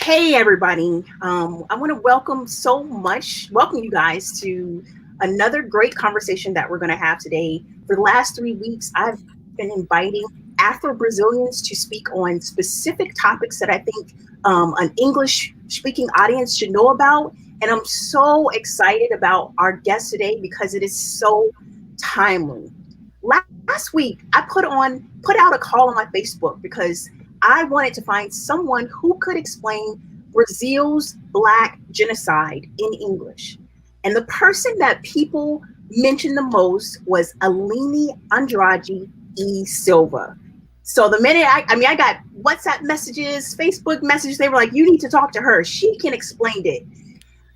Hey everybody. I want to welcome you guys to another great conversation that we're going to have today. For the last 3 weeks, I've been inviting Afro-Brazilians to speak on specific topics that I think an English-speaking audience should know about. And I'm so excited about our guest today because it is so timely. Last week, I put out a call on my Facebook because I wanted to find someone who could explain Brazil's Black genocide in English. And the person that people mentioned the most was Allyne Andrade Silva. So the minute I got WhatsApp messages, Facebook messages, they were like, you need to talk to her. She can explain it.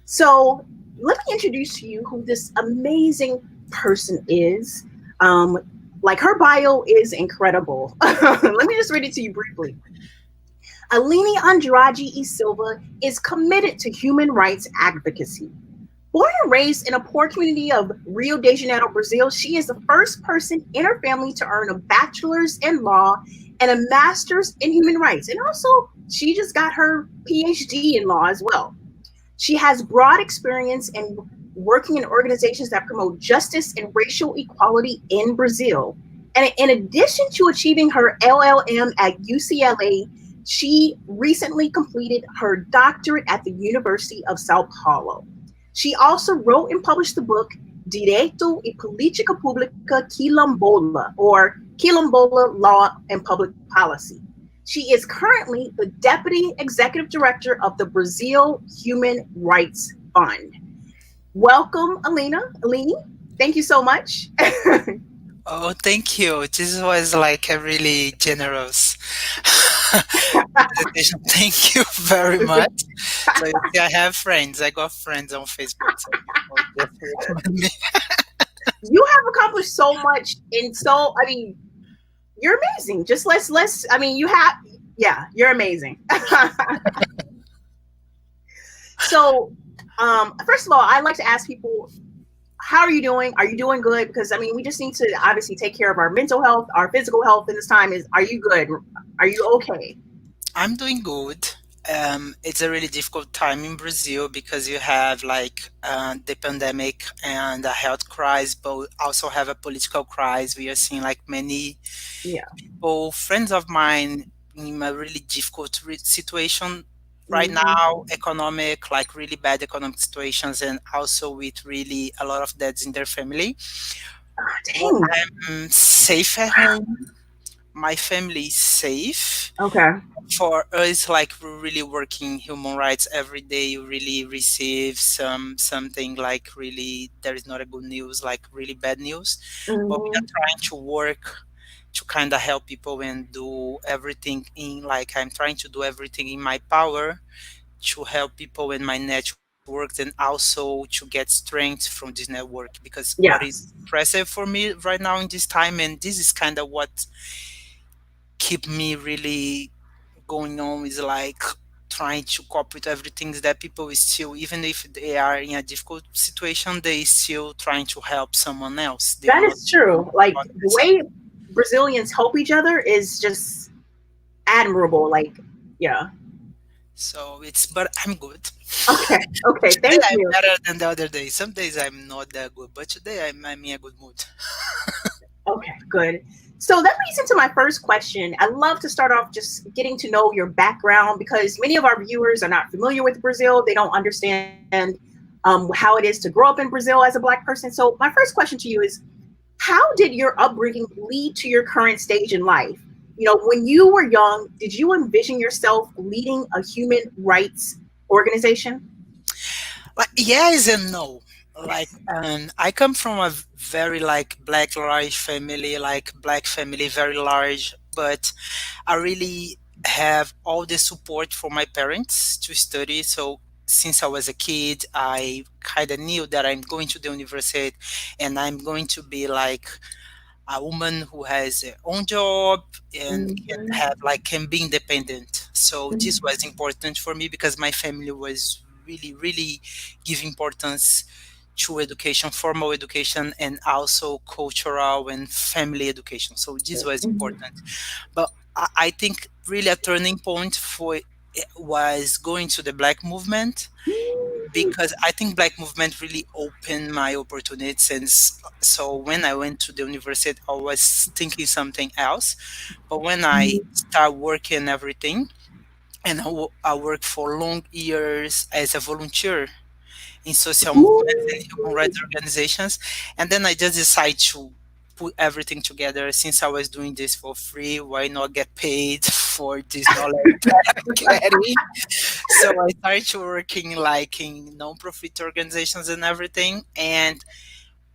So let me introduce to you who this amazing person is. Like her bio is incredible. Let me just read it to you briefly. Allyne Andrade Silva is committed to human rights advocacy. Born and raised in a poor community of Rio de Janeiro, Brazil, she is the first person in her family to earn a bachelor's in law and a master's in human rights. And also, she just got her PhD in law as well. She has broad experience in working in organizations that promote justice and racial equality in Brazil. And in addition to achieving her LLM at UCLA, she recently completed her doctorate at the University of São Paulo. She also wrote and published the book Direito e Politica Pública Quilombola, or Quilombola Law and Public Policy. She is currently the Deputy Executive Director of the Brazil Human Rights Fund. Welcome, Allyne. Thank you so much. Oh, thank you. This was like a really generous presentation. Thank you very much. So you see, I have friends. I got friends on Facebook. So definitely recommend me. You have accomplished so much, and you're amazing. Just you're amazing. So, first of all, I like to ask people, how are you doing? Are you doing good? Because we just need to obviously take care of our mental health, our physical health in this time. Are you good? Are you okay? I'm doing good. It's a really difficult time in Brazil because you have the pandemic and a health crisis, but also have a political crisis. We are seeing many people, friends of mine, in a really difficult situation right now, really bad economic situations, and also with really a lot of debts in their family. Dang. I'm safe at home. My family is safe. Okay. For us, we're really working human rights every day. You really receive something really there is not a good news, really bad news. But we are trying to work to kind of help people and do everything I'm trying to do everything in my power to help people in my networks, and also to get strength from this network, because what is impressive for me right now in this time, and this is kind of what keep me really going on, is trying to cope with everything, that people is still, even if they are in a difficult situation, they still trying to help someone else. That is true. The way Brazilians help each other is just admirable. So but I'm good. Okay, thank you. I'm better than the other day. Some days I'm not that good, but today I'm in a good mood. Okay, good. So that leads into my first question. I love to start off just getting to know your background, because many of our viewers are not familiar with Brazil. They don't understand how it is to grow up in Brazil as a Black person. So my first question to you is, how did your upbringing lead to your current stage in life? When you were young, did you envision yourself leading a human rights organization? Yes and no. I come from a very Black large family, Black family, very large, but I really have all the support from my parents to study. So since I was a kid, I kind of knew that I'm going to the university and I'm going to be a woman who has her own job and can be independent. So this was important for me, because my family was really give importance to education, formal education, and also cultural and family education. So this was important. But I think really a turning point for was going to the Black movement, because I think Black movement really opened my opportunities. And so when I went to the university, I was thinking something else. But when I start working and everything, and I worked for long years as a volunteer in social movements and human rights organizations. And then I just decided to put everything together. Since I was doing this for free, why not get paid for this knowledge that I'm getting? So I started working like in non-profit organizations and everything. And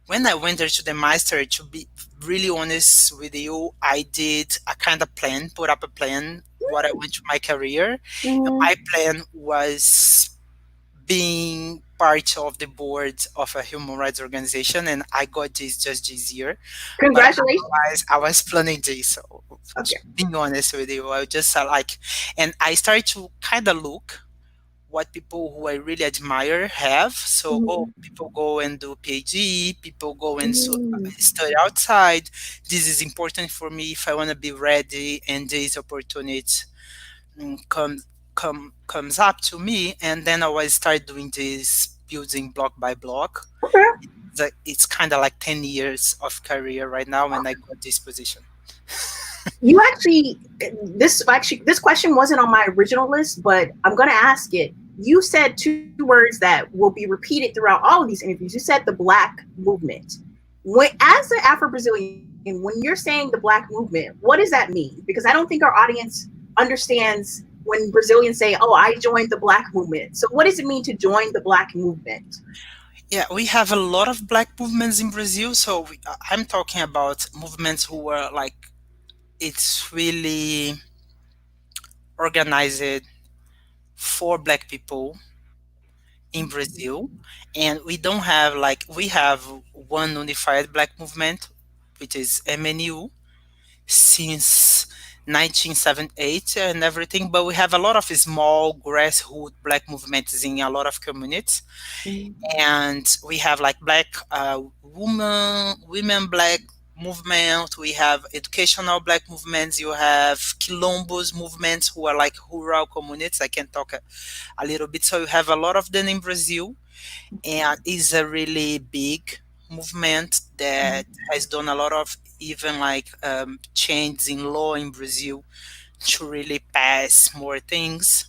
when I went there to the master, to be really honest with you, I did a kind of plan, put up a plan, what I want to my career. And my plan was being part of the board of a human rights organization, and I got this just this year. But Congratulations. otherwise, I was planning this. So, Okay. being honest with you, I just like, and I started to kind of look what people who I really admire have. So, oh, people go and do PhD, people go and study outside. This is important for me if I want to be ready, and this opportunity comes up to me, and then I will start doing this building block by block. Okay. It's kind of like 10 years of career right now, and I got this position. You actually, this question wasn't on my original list, but I'm going to ask it. You said two words that will be repeated throughout all of these interviews. You said the Black movement. As an Afro-Brazilian, when you're saying the Black movement, what does that mean? Because I don't think our audience understands when Brazilians say, oh, I joined the Black movement. So what does it mean to join the Black movement? Yeah, we have a lot of Black movements in Brazil. So I'm talking about movements who are like, it's really organized for Black people in Brazil. And we don't have like, we have one unified Black movement, which is MNU, since 1978 and everything, but we have a lot of small grassroots Black movements in a lot of communities. And we have like Black women Black movement, we have educational Black movements, you have Quilombolas movements who are like rural communities. I can talk a little bit. So you have a lot of them in Brazil, and it's a really big movement that has done a lot of even like change in law in Brazil to really pass more things.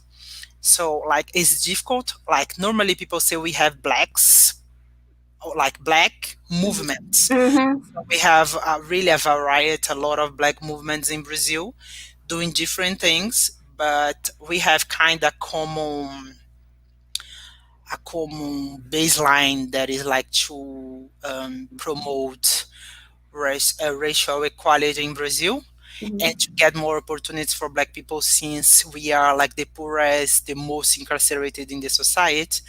So like it's difficult. Like normally people say we have blacks, or like Black movements. So we have really a variety, a lot of Black movements in Brazil doing different things, but we have kind of a common baseline that is like to promote racial equality in Brazil, and to get more opportunities for Black people, since we are like the poorest, the most incarcerated in the society.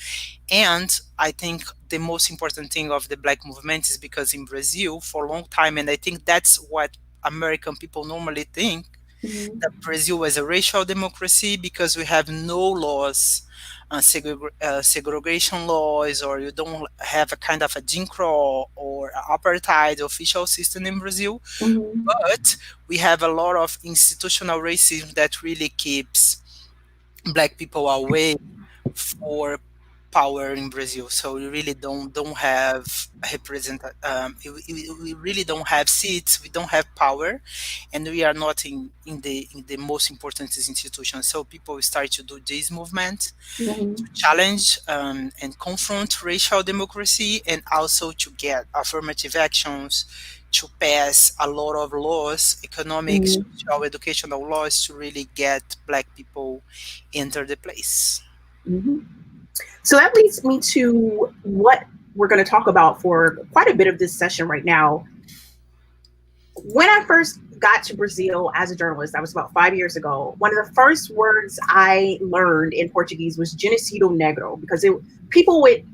And I think the most important thing of the Black movement is because in Brazil for a long time, and I think that's what American people normally think, that Brazil was a racial democracy because we have no laws, segregation laws, or you don't have a kind of a Jim Crow or apartheid official system in Brazil. But we have a lot of institutional racism that really keeps Black people away for power in Brazil. So we really don't have we really don't have seats. We don't have power, and we are not in the most important institutions. So people start to do this movement to challenge and confront racial democracy, and also to get affirmative actions, to pass a lot of laws, economic, social, educational laws, to really get Black people enter the place. So that leads me to what we're going to talk about for quite a bit of this session right now. When I first got to Brazil as a journalist, that was about 5 years ago, one of the first words I learned in Portuguese was genocide negro, because people would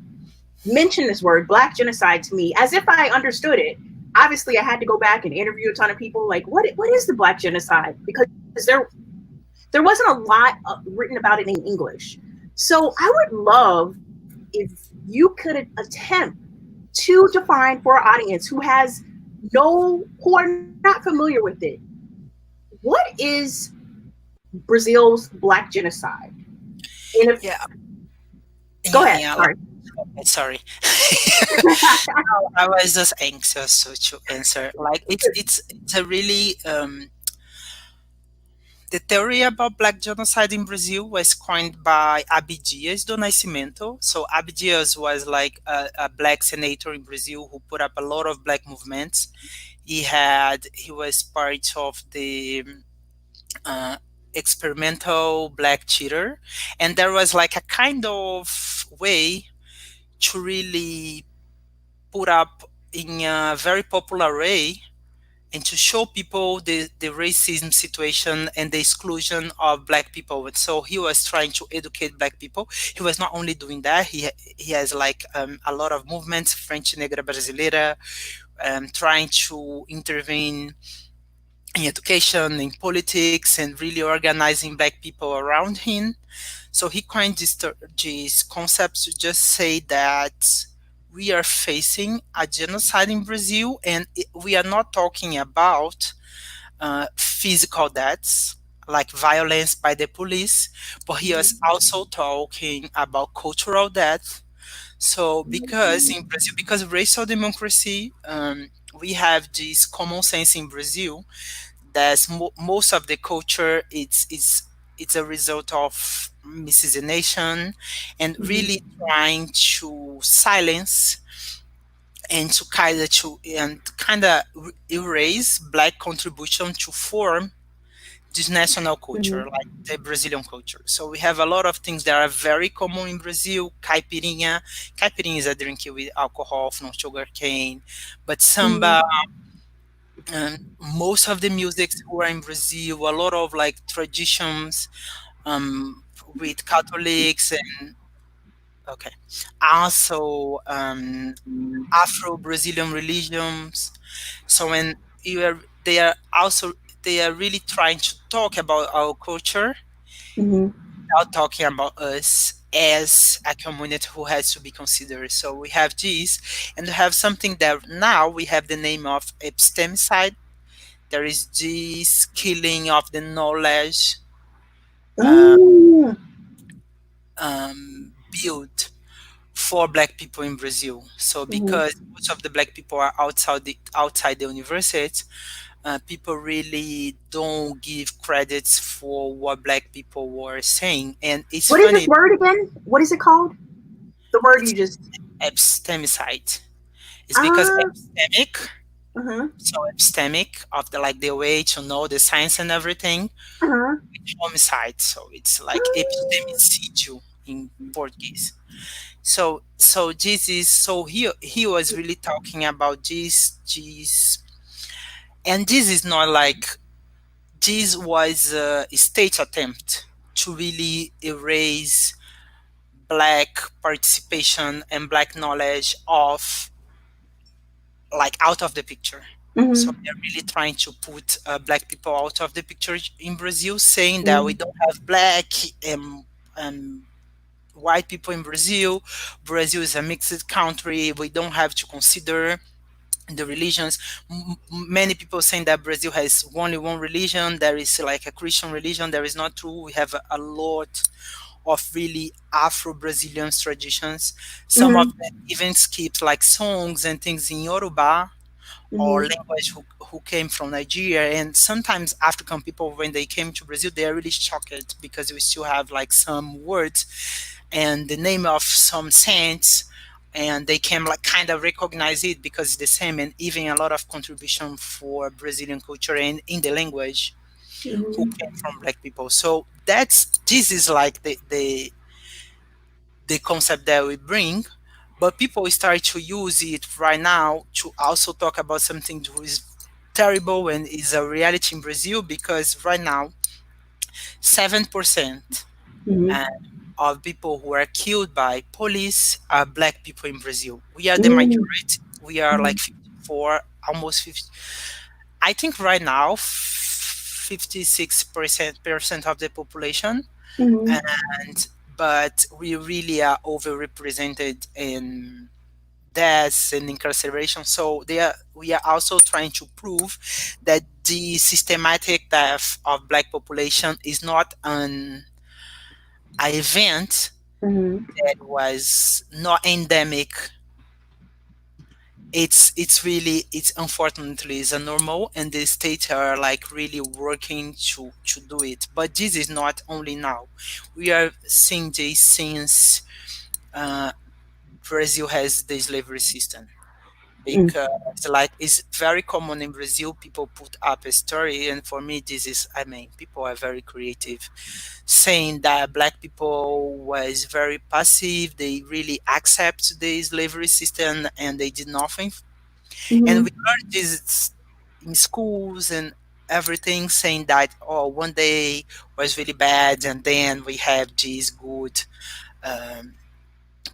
mention this word, Black genocide, to me as if I understood it. Obviously, I had to go back and interview a ton of people like, what is the Black genocide? Because there wasn't a lot written about it in English. So I would love if you could attempt to define for our audience who are not familiar with it, what is Brazil's Black genocide. And if Yeah, go yeah, ahead, yeah. Like, sorry. sorry. I was just anxious to answer. Like it's a really the theory about black genocide in Brazil was coined by Abdias do Nascimento. So Abdias was like a black senator in Brazil who put up a lot of black movements. He was part of the uh, experimental black cheater, and there was like a kind of way to really put up in a very popular way and to show people the racism situation and the exclusion of black people. And so he was trying to educate black people. He was not only doing that, he has like a lot of movements, Frente Negra Brasileira, trying to intervene in education, in politics, and really organizing black people around him. So he coined this concept to just say that we are facing a genocide in Brazil, and we are not talking about physical deaths like violence by the police, but he was Mhm. also talking about cultural death. So because in Brazil, because racial democracy, we have this common sense in Brazil that most of the culture it's a result of miscegenation and Mhm. really trying to silence and kind of erase black contribution to form this national culture, Mhm. like the Brazilian culture. So we have a lot of things that are very common in Brazil. Caipirinha. Caipirinha is a drink with alcohol from sugar cane, but samba, Mhm. most of the music who are in Brazil, a lot of like traditions with Catholics and okay, also Afro Brazilian religions. So when you are, they are really trying to talk about our culture Mhm. without talking about us as a community who has to be considered. So we have this, and we have something that now we have the name of epistemicide. There is this killing of the knowledge uh, Mm. built for black people in Brazil. So Mhm. because most of the black people are outside the university, people really don't give credits for what black people were saying. And it's What is this funny, word again? What is it called? The word it's you just. epistemicide. It's because Ah. epistemic, Uh-huh. so epistemic of the like the way to know the science and everything, Uh-huh. with homicide. So it's like Ah. epistemicídio in Portuguese. So this is so he was really talking about this, and this is not like this was a state attempt to really erase black participation and black knowledge of like out of the picture. So Mhm. they're really trying to put black people out of the picture in Brazil, saying that we Mhm. don't have black and white people in Brazil. Brazil is a mixed country. We don't have to consider the religions. Many people saying that Brazil has only one religion. There is like a Christian religion. That is not true. We have a lot of really Afro-Brazilian traditions. Some of Mhm. them even skip like songs and things in Yoruba or Mhm. language who came from Nigeria. And sometimes African people, when they came to Brazil, they are really shocked because we still have like some words and the name of some saints, and they can like kind of recognize it because it's the same, and even a lot of contribution for Brazilian culture and in the language who Mhm. came from black people. So this is like the concept that we bring, but people start to use it right now to also talk about something that is terrible and is a reality in Brazil, because right now 7% Mhm. of people who are killed by police are black people in Brazil. We are the Mhm. majority. We are like Mhm. 54, almost 50. I think right now 56% of the population, Mhm. and but we really are overrepresented in deaths and incarceration. So we are also trying to prove that the systematic death of black population is not an event Mm-hmm. that was not endemic. It's really, it's unfortunately is a normal, and the states are like really working to do it. But this is not only now. We are seeing this since uh, Brazil has the slavery system, because like it's very common in Brazil. People put up a story, and for me, this is, I mean, people are very creative, saying that black people was very passive. They really accept the slavery system, and they did nothing. And we Mm-hmm. learned this in schools and everything, saying that, oh, one day was really bad, and then we have these good um,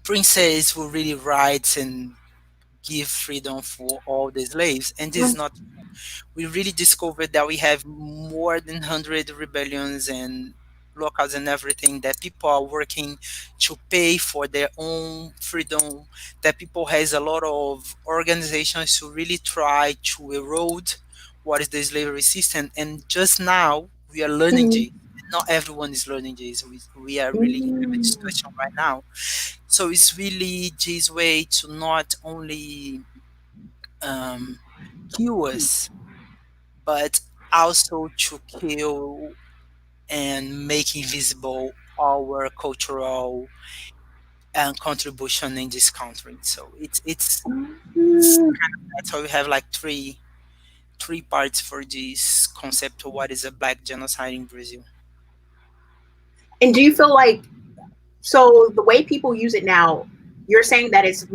princess who really rights and give freedom for all the slaves. And this is not, we really discovered that we have more than 100 rebellions and locals and everything, that people are working to pay for their own freedom, that people has a lot of organizations to really try to erode what is the slavery system. And just now we are learning this. Mm-hmm. Not everyone is learning this. We are really having a Mm-hmm. discussion right now. So it's really this way to not only um, kill us, but also to kill and make invisible our cultural contribution in this country. So it's that's why we have like three parts for this concept of what is a black genocide in Brazil. And do you feel like, so the way people use it now, you're saying that it's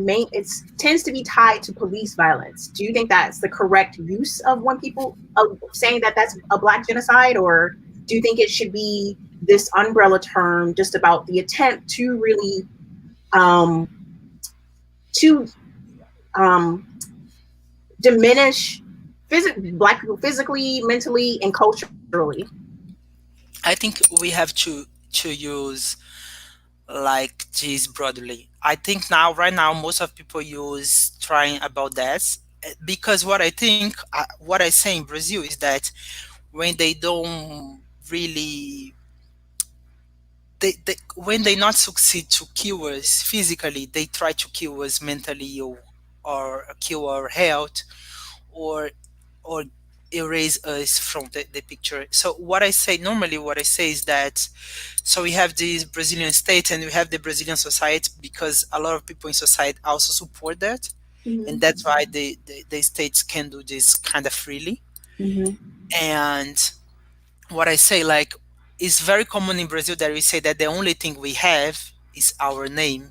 tends to be tied to police violence. Do you think that's the correct use of when people of saying that that's a black genocide, or do you think it should be this umbrella term just about the attempt to really um, to um, diminish black people physically, mentally, and culturally? I think we have to use like this broadly. I think now, right now, most of people use trying about that, because what I think, what I say in Brazil is that when they don't really, they when they not succeed to kill us physically, they try to kill us mentally, or kill our health, or or erase us from the picture. So what I say normally, what I say is that, so we have this Brazilian state and we have the Brazilian society, because a lot of people in society also support that, and Mm-hmm. that's why the states can do this kind of freely. Mm-hmm. And what I say, like, it's very common in Brazil that we say that the only thing we have is our name.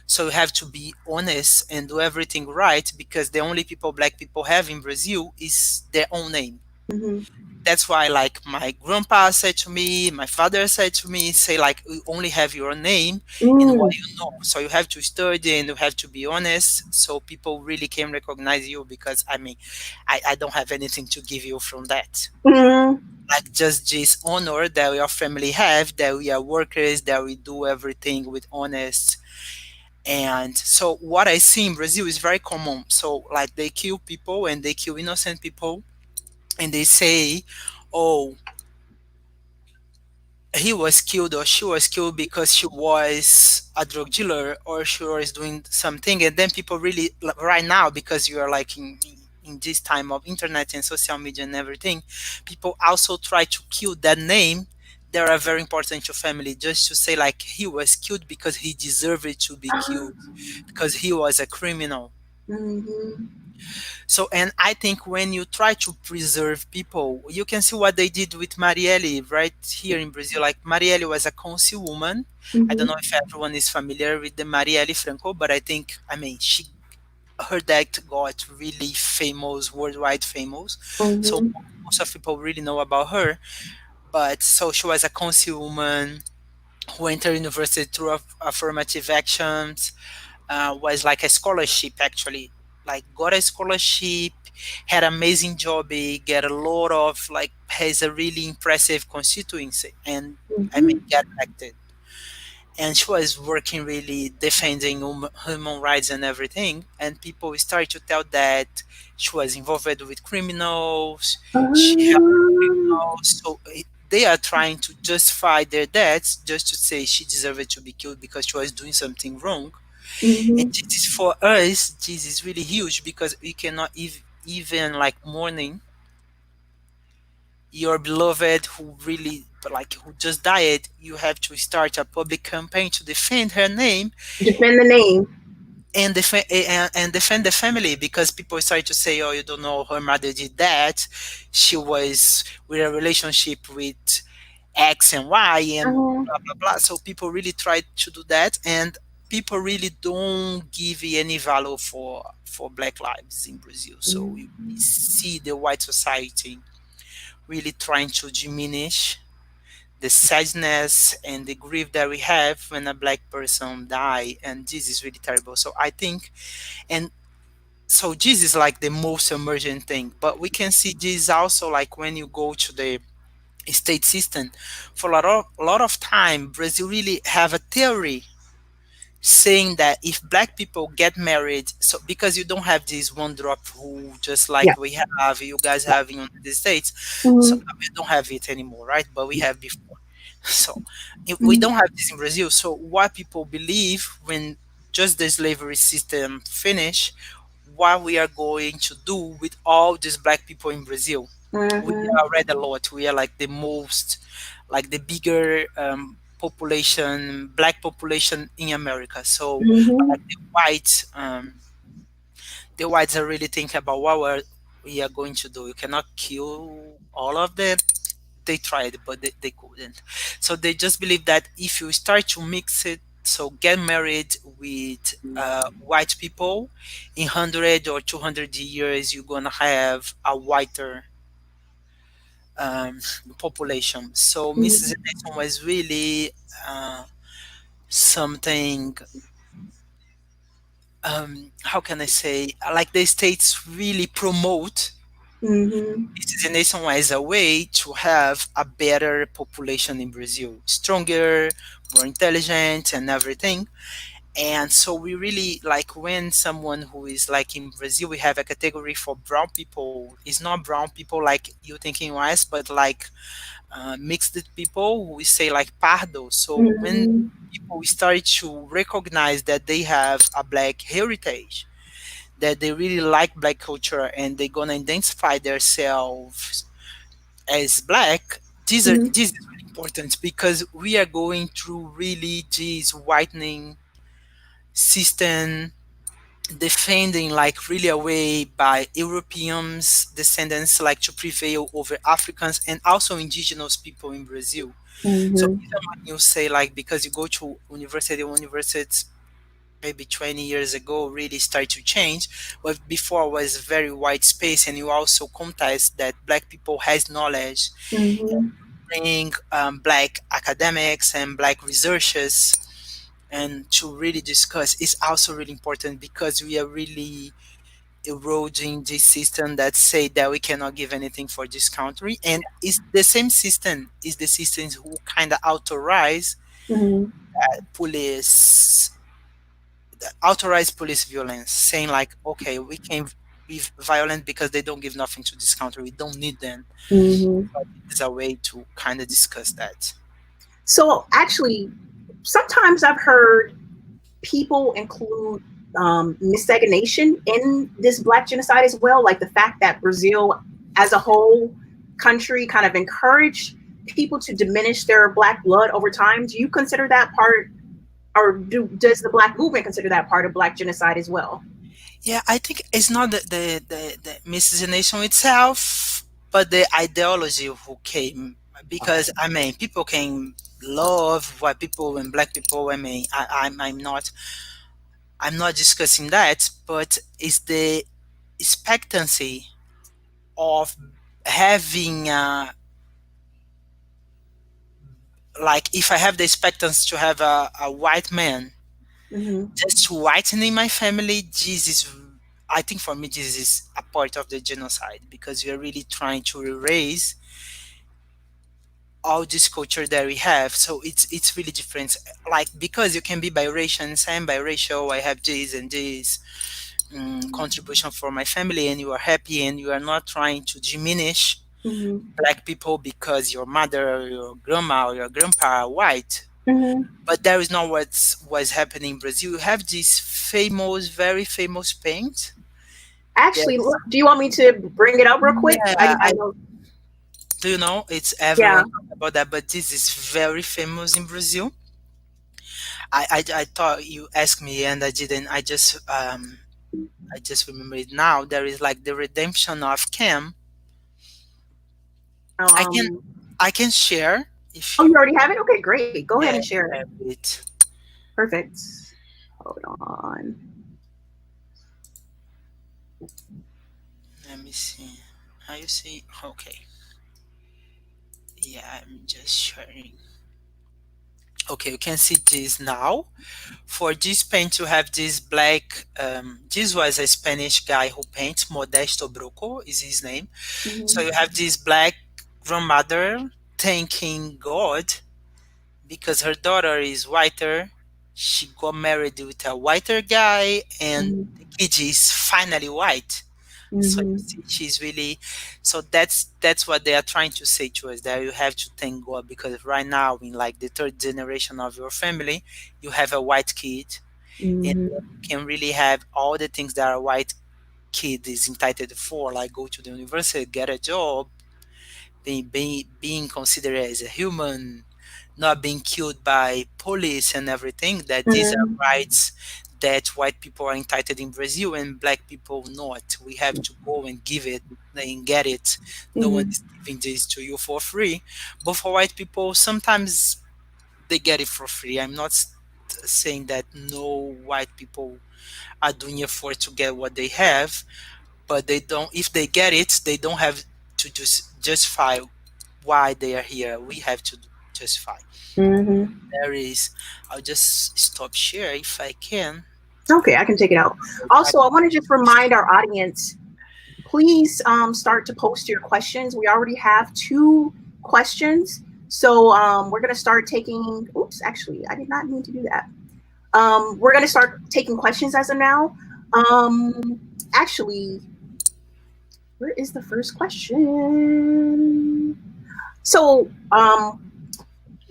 So we have to be honest and do everything right, because the only people black people have in Brazil is their own name. Mm-hmm. That's why, like, my grandpa said to me, my father said to me, say like, you only have your name and what Mm. you know. So you have to study and you have to be honest, so people really can recognize you, because I mean, I don't have anything to give you from that. Mm. Like, just this honor that your family have, that we are workers, that we do everything with honest. And so what I see in Brazil is very common. So like, they kill people and they kill innocent people, and they say, oh, he was killed or she was killed because she was a drug dealer or she was doing something. And then people really, like, right now, because you are like in this time of internet and social media and everything, people also try to kill that name that are very important to family, just to say like, he was killed because he deserved to be killed, because he was a criminal. Mm-hmm. So, and I think when you try to preserve people, you can see what they did with Marielle right here in Brazil. Like, Marielle was a councilwoman. I don't Mm-hmm. know if everyone is familiar with the Marielle Franco, but I think, I mean, her death got really famous, worldwide famous. So Mm-hmm. most of people really know about her. But so she was a councilwoman who entered university through affirmative actions, was like a scholarship actually, like got a scholarship, had amazing job, get a lot of, like, has a really impressive constituency, and I mean, Mm-hmm. get elected. and she was working really defending human rights and everything. And people start to tell that she was involved with criminals, she helped criminals. So they are trying to justify their deaths just to say she deserved to be killed because she was doing something wrong. And Mhm. this is for us, this is really huge because we cannot even like mourning your beloved who really like who just died. You have to start a public campaign to defend her name Defend the name. and defend the family, because people start to say, oh, you don't know, her mother did that, she was with a relationship with X and Y and Mhm. blah blah blah. So people really try to do that, and people really don't give any value for black lives in Brazil. So we see the white society really trying to diminish the sadness and the grief that we have when a black person die, and this is really terrible. So I think, and so this is like the most emergent thing, but we can see this also like when you go to the state system. For a lot of time, Brazil really have a theory saying that if black people get married, so because you don't have this one drop rule just Yeah. like we have, you guys Yeah. have in the United States, so Mhm. we don't have it anymore, right? But we have before. So if we Mhm. don't have this in Brazil. So what people believe when just the slavery system finish, what we are going to do with all these black people in Brazil. We Mhm. are red alert. We are like the most, like the bigger population, black population in America. So Mhm. like the whites are really thinking about what we are going to do. You cannot kill all of them. They tried, but they couldn't. So they just believe that if you start to mix it, so get married with white people, in 100 or 200 years, you're gonna have a whiter um, population. So Mrs. Mhm. Edison was really something. How can I say? Like the states really promote Mhm. miscegenation as a way to have a better population in Brazil, stronger, more intelligent, and everything. And so we really like when someone who is like in Brazil, we have a category for brown people. It's not brown people like you think in US, but like mixed people. We say like pardo. So when Mhm. people start to recognize that they have a black heritage, that they really like black culture, and they're gonna identify themselves as black, Mhm. this is really important because we are going through really this whitening system, defending like really away by Europeans descendants like to prevail over Africans and also indigenous people in Brazil. So Mhm. even when you say like because you go to universities maybe 20 years ago really start to change, but before was very wide space, and you also contest that black people has knowledge, Mhm. bring black academics and black researchers and to really discuss is also really important because we are really eroding this system that say that we cannot give anything for this country, and it's the same system is the systems who kind of Mhm. police authorize police violence, saying like okay, we can be violent because they don't give nothing to this country, we don't need them. Mhm. But it's a way to kind of discuss that. So actually, sometimes I've heard people include miscegenation in this Black genocide as well, like the fact that Brazil, as a whole country, kind of encouraged people to diminish their Black blood over time. Do you consider that part, or does the Black movement consider that part of Black genocide as well? Yeah, I think it's not the miscegenation itself, but the ideology who came. Because I mean, people can love white people and black people. I mean, I'm not discussing that, but it's the expectancy of having like if I have the expectancy to have a white man Mm-hmm. just whitening my family, this is, I think for me this is a part of the genocide because we are really trying to erase all this culture that we have. So it's really different. Like because you can be biracial and say I'm biracial, I have this and this contribution for my family, and you are happy, and you are not trying to diminish Mm-hmm. black people because your mother or your grandma or your grandpa are white. Mm-hmm. But that is not what's happening in Brazil. You have this famous, very famous paint. Actually, Yes. do you want me to bring it up real quick? Yeah, I I know. do. You know, it's Yeah. everyone talk about that, but this is very famous in Brazil. I thought you asked me and I didn't. I just remember it now. There is like the redemption of Cam. I can Um. I can share if Oh, you you. already have it. Okay, great. Go ahead Yeah, and share it. have it. Perfect. Hold on. Let me see. How you see? Okay. Yeah, I'm just sharing. Okay, you can see this now. For this paint, you have this black. This was a Spanish guy who paints. Modesto Broco is his name. So you Mm-hmm. have this black grandmother thanking God because her daughter is whiter. She got married with a whiter guy, and the Mm-hmm. kid is finally white. So you Mm-hmm. see, she's really. So that's what they are trying to say to us. That you have to thank God because right now, in like the third generation of your family, you have a white kid, and you Mm-hmm. can really have all the things that a white kid is entitled for, like go to the university, get a job, being considered as a human, not being killed by police and everything, that these are Mm-hmm. rights that white people are entitled in Brazil and black people not. We have to go and give it and get it. No one is Mm-hmm. giving this to you for free. But for white people, sometimes they get it for free. I'm not saying that no white people are doing effort to get what they have, but they don't. If they get it, they don't have to just justify why they are here. We have to justify. Mm-hmm. There is. I'll just stop share if I can. Okay, I can take it out. Also, I want to just remind our audience, please start to post your questions. We already have two questions. So we're going to start taking, oops, actually, I did not mean to do that. We're going to start taking questions as of now. Actually, where is the first question? So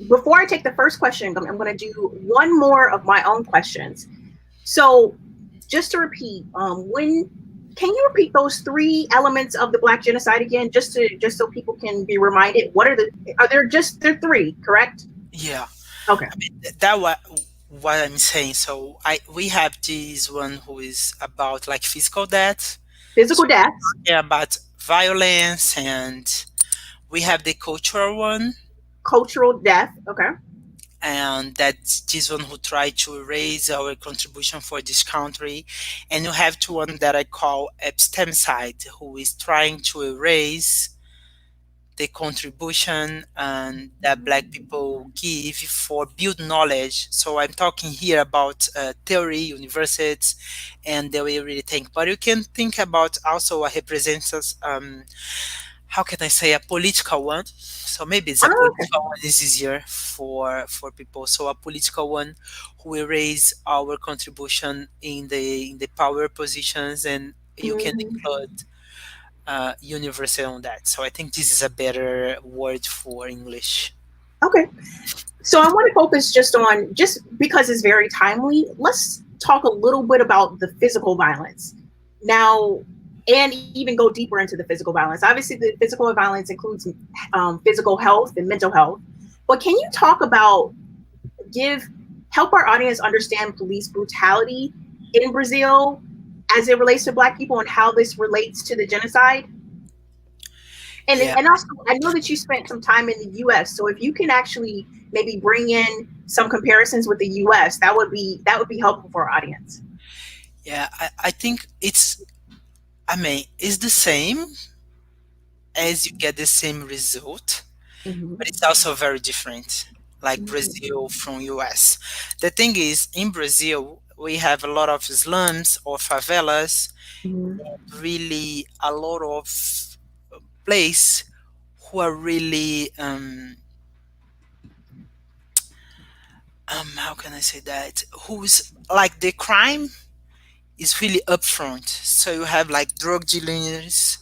before I take the first question, I'm going to do one more of my own questions. So just to repeat, when can you repeat those three elements of the Black genocide again, just so people can be reminded? What are the are there just they're three, correct? Yeah, Okay. I mean that what I'm saying. So I we have this one who is about like physical death. So Physical deaths, yeah, about violence, and we have the cultural one, cultural death. Okay. and that's this one who tried to raise our contribution for this country. And you have to one that I call epistemicide, who is trying to erase the contribution and that black people give for build knowledge. So I'm talking here about theory, universities, and the way you really think. But you can think about also a represents how can I say a political one. So maybe it's a Ah, okay. political one is easier for people. So a political one who will raise our contribution in the power positions, and you can Hmm. include universal on that. So I think this is a better word for English. Okay. So I want to focus just on, just because it's very timely, let's talk a little bit about the physical violence now, and even go deeper into the physical violence. Obviously, the physical violence includes physical health and mental health. But can you talk about, give, help our audience understand police brutality in Brazil as it relates to Black people and how this relates to the genocide? Yeah, And also, I know that you spent some time in the U.S. So if you can actually maybe bring in some comparisons with the U.S., that would be helpful for our audience. yeah. I think I mean, it's the same as you get the same result, but Mm-hmm. it's also very different, like Mm-hmm. Brazil from US. The thing is, in Brazil, we have a lot of slums or favelas, really a lot of place who are really how can I say that? Who's like the crime is really upfront. So you have like drug dealers,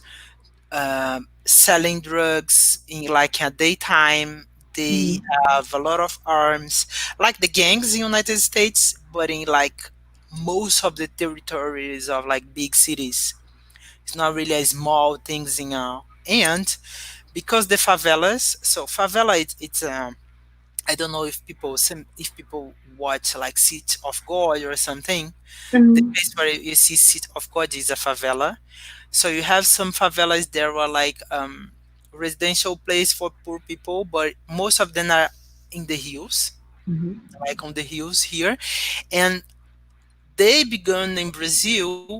selling drugs in like a daytime. They Mm-hmm. have a lot of arms, like the gangs in United States, but in like most of the territories of like big cities. It's not really a small things in and because the favelas. So favela, it's I don't know if people watch like Seat of God or something. The Mm-hmm. place where you see Seat of God is a favela. So you have some favelas there are like residential place for poor people, but most of them are in the hills, Mm-hmm. like on the hills here. And they began in Brazil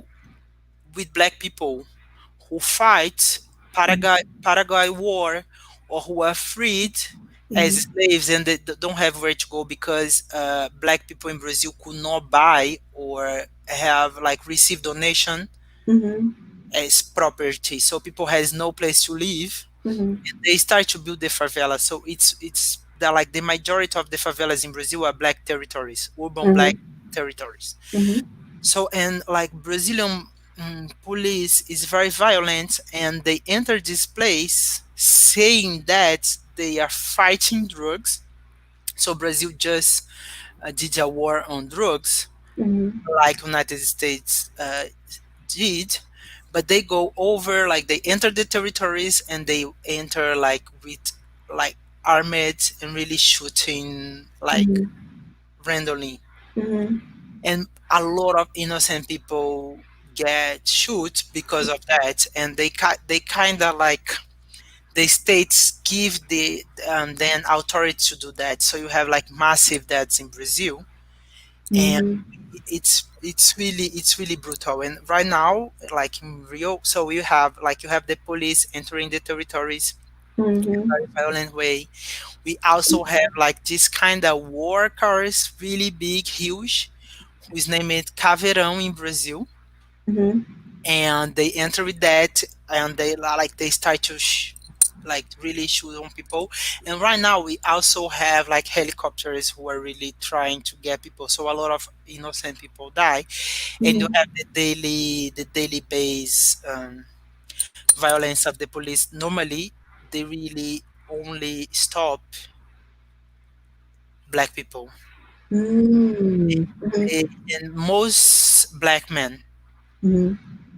with black people who fight Paraguay War, or who are freed as Mm-hmm. slaves and they don't have where to go because black people in Brazil could not buy or have like receive donation Mm-hmm. as property. So people has no place to live. Mm-hmm. They start to build the favela. So it's the like the majority of the favelas in Brazil are black territories, urban black Mm-hmm. territories. Mm-hmm. So and like Brazilian police is very violent, and they enter this place saying that they are fighting drugs. So Brazil just did a war on drugs, Mm-hmm. like United States did, but they go over like they enter the territories and they enter like with like armed and really shooting like Mm-hmm. randomly, Mm-hmm. and a lot of innocent people get shoot because of that, and they kind of like the states give the then authority to do that, so you have like massive deaths in Brazil. And Mm-hmm. it's really brutal. And right now like in Rio, so you have the police entering the territories in a very Mm-hmm. violent way. We also have like this kind of war cars, really big, huge, whose name is Caveirão in Brazil, and they enter with that, and they start to like really shoot on people. And right now we also have like helicopters who are really trying to get people, so a lot of innocent people die. And you have Mm-hmm. the daily base violence of the police. Normally they really only stop black people, Mm-hmm. and most black men. Mm-hmm.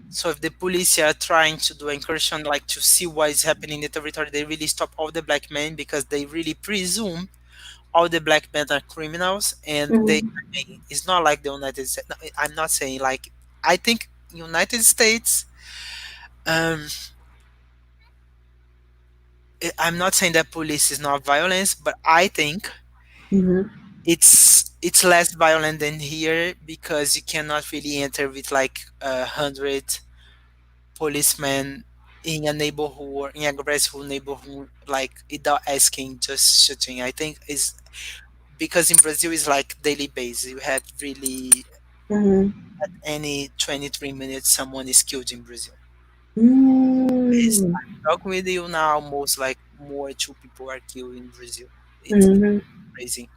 So if the police are trying to do incursion, like to see what is happening in the territory, they really stop all the black men because they really presume all the black men are criminals. And they, I Mm-hmm. mean, it's not like the United States. No, I'm not saying like, I think United States. Um, I'm not saying that police is not violence, but I think Mm-hmm. it's less violent than here because you cannot really enter with like 100 policemen in a neighborhood or in a aggressive neighborhood, like without asking, just shooting. I think is because in Brazil it's like daily basis. You have really Mm-hmm. at any 23 minutes someone is killed in Brazil. It's, Mm-hmm. I'm talking with you now, almost like more two people are killed in Brazil. It's Mm-hmm. crazy.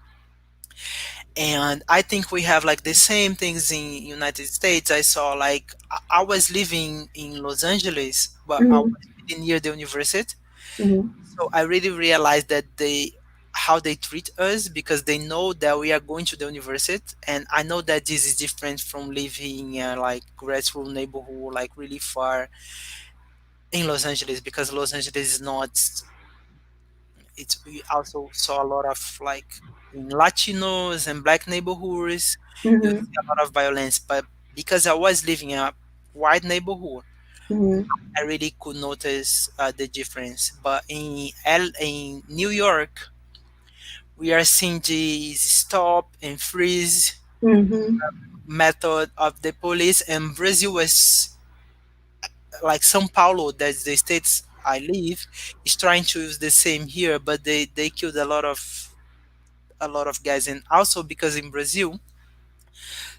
And I think we have like the same things in United States. I saw like I was living in Los Angeles, but I was Mm-hmm. living near the university. Mm-hmm. So I really realized that they how they treat us, because they know that we are going to the university, and I know that this is different from living in like grassroots neighborhood, like really far in Los Angeles, because Los Angeles is not. It's we also saw a lot of like in Latinos and black neighborhoods, you Mm-hmm. see a lot of violence. But because I was living in a white neighborhood, Mm-hmm. I really could notice the difference. But in New York, we are seeing this stop and freeze Mm-hmm. method of the police. And Brazil was like São Paulo, that's the states I live, is trying to use the same here, but they killed a lot of guys. And also because in Brazil,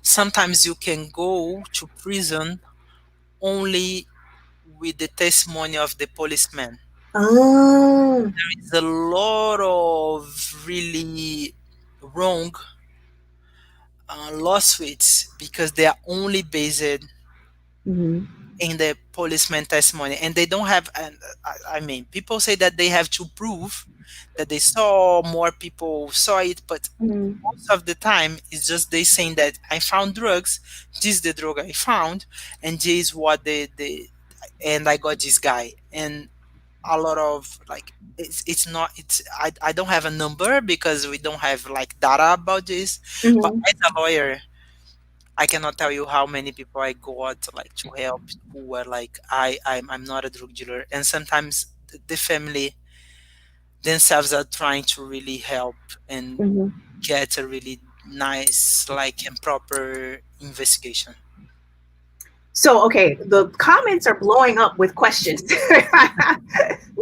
sometimes you can go to prison only with the testimony of the policeman. Oh. There's a lot of really wrong. lawsuits because they are only based Mhm. in the policeman testimony, and they don't have. And I mean, people say that they have to prove that they saw more people saw it, but Mhm. most of the time it's just they saying that I found drugs, this is the drug I found, and this is what they and I got this guy. And a lot of like it's not it's I don't have a number because we don't have like data about this, but Mhm. as a lawyer I cannot tell you how many people I got like to help who were like I'm not a drug dealer, and sometimes the family themselves are trying to really help and Mhm. get a really nice like and proper investigation. So, okay, the comments are blowing up with questions.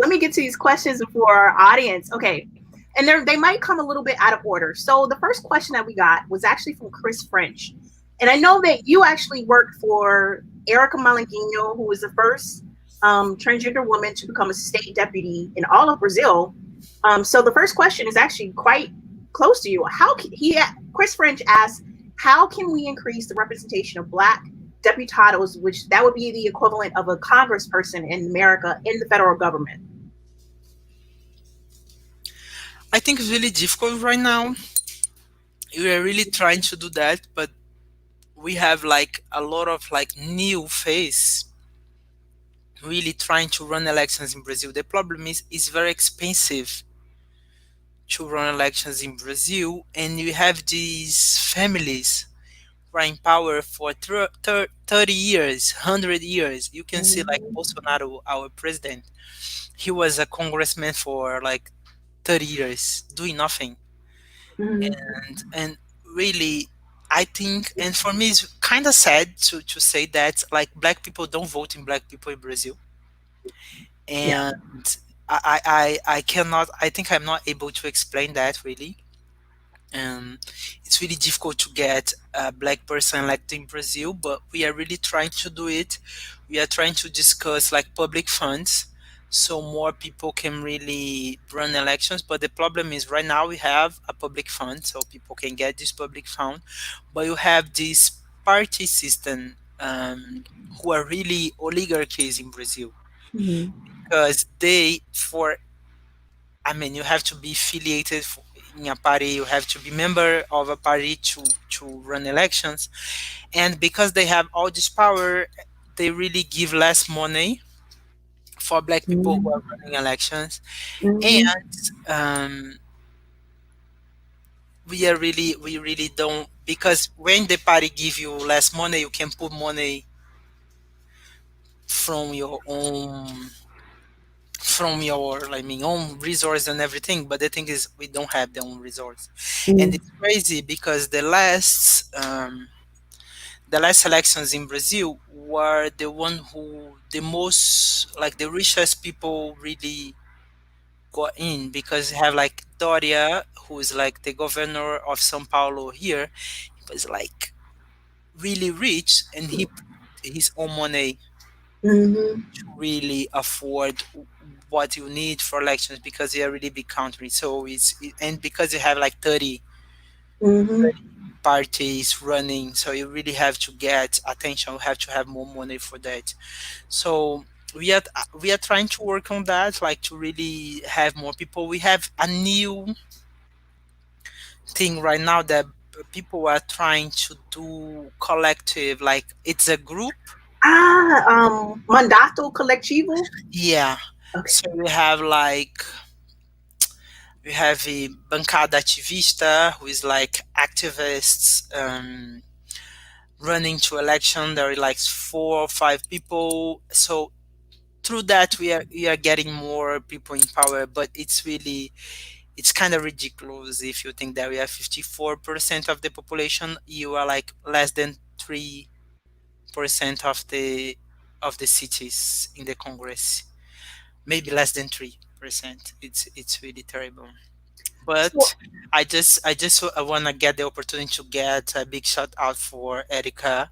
Let me get to these questions for our audience. Okay, and they might come a little bit out of order. So, the first question that we got was actually from Chris French, and I know that you actually worked for Erica Malanguinho, who was the first transgender woman to become a state deputy in all of Brazil. So, the first question is actually quite close to you. Chris French asked, "How can we increase the representation of Black deputados, which that would be the equivalent of a congressperson in America in the federal government?" I think it's really difficult right now. We are really trying to do that, but we have like a lot of like new face really trying to run elections in Brazil. The problem is it's very expensive to run elections in Brazil, and you have these families who are in power for 30 years, 100 years. You can see like Mm-hmm. Bolsonaro, our president, he was a congressman for like 30 years doing nothing. Mm-hmm. And really I think, and for me it's kind of sad to say that like black people don't vote in black people in Brazil. Yeah. And I cannot, I think I'm not able to explain that really. um, it's really difficult to get a black person elected in Brazil, but we are really trying to do it. We are trying to discuss like public funds so more people can really run elections. But the problem is right now we have a public fund, so people can get this public fund, but you have this party system who are really oligarchies in Brazil Mm-hmm. because they for I mean, you have to be affiliated in a party. You have to be member of a party to run elections, and because they have all this power, they really give less money for black people who are running elections. Mm-hmm. And we really don't, because when the party give you less money, you can put money from your own from your I mean own resource and everything. But the thing is we don't have the own resource, and it's crazy because the last elections in Brazil were the one who the most like the richest people really got in, because you have like Doria, who is like the governor of São Paulo here. He was like really rich, and he put his own money Mm-hmm. to really afford what you need for elections, because they're a really big country. So and because you have like 30 Mm-hmm. parties running, so you really have to get attention, you have to have more money for that. So we are trying to work on that, like to really have more people. We have a new thing right now that people are trying to do collective, like it's a group. Mandato colectivo. Yeah. Okay. So we have a bancada ativista, who is like activists running to election. There are like 4 or 5 people. So through that we are getting more people in power, but it's kind of ridiculous if you think that we have 54% of the population. You are like less than 3% of the cities in the Congress, maybe less than 3%. It's really terrible. So, But I just want to get the opportunity to get a big shout out for Erica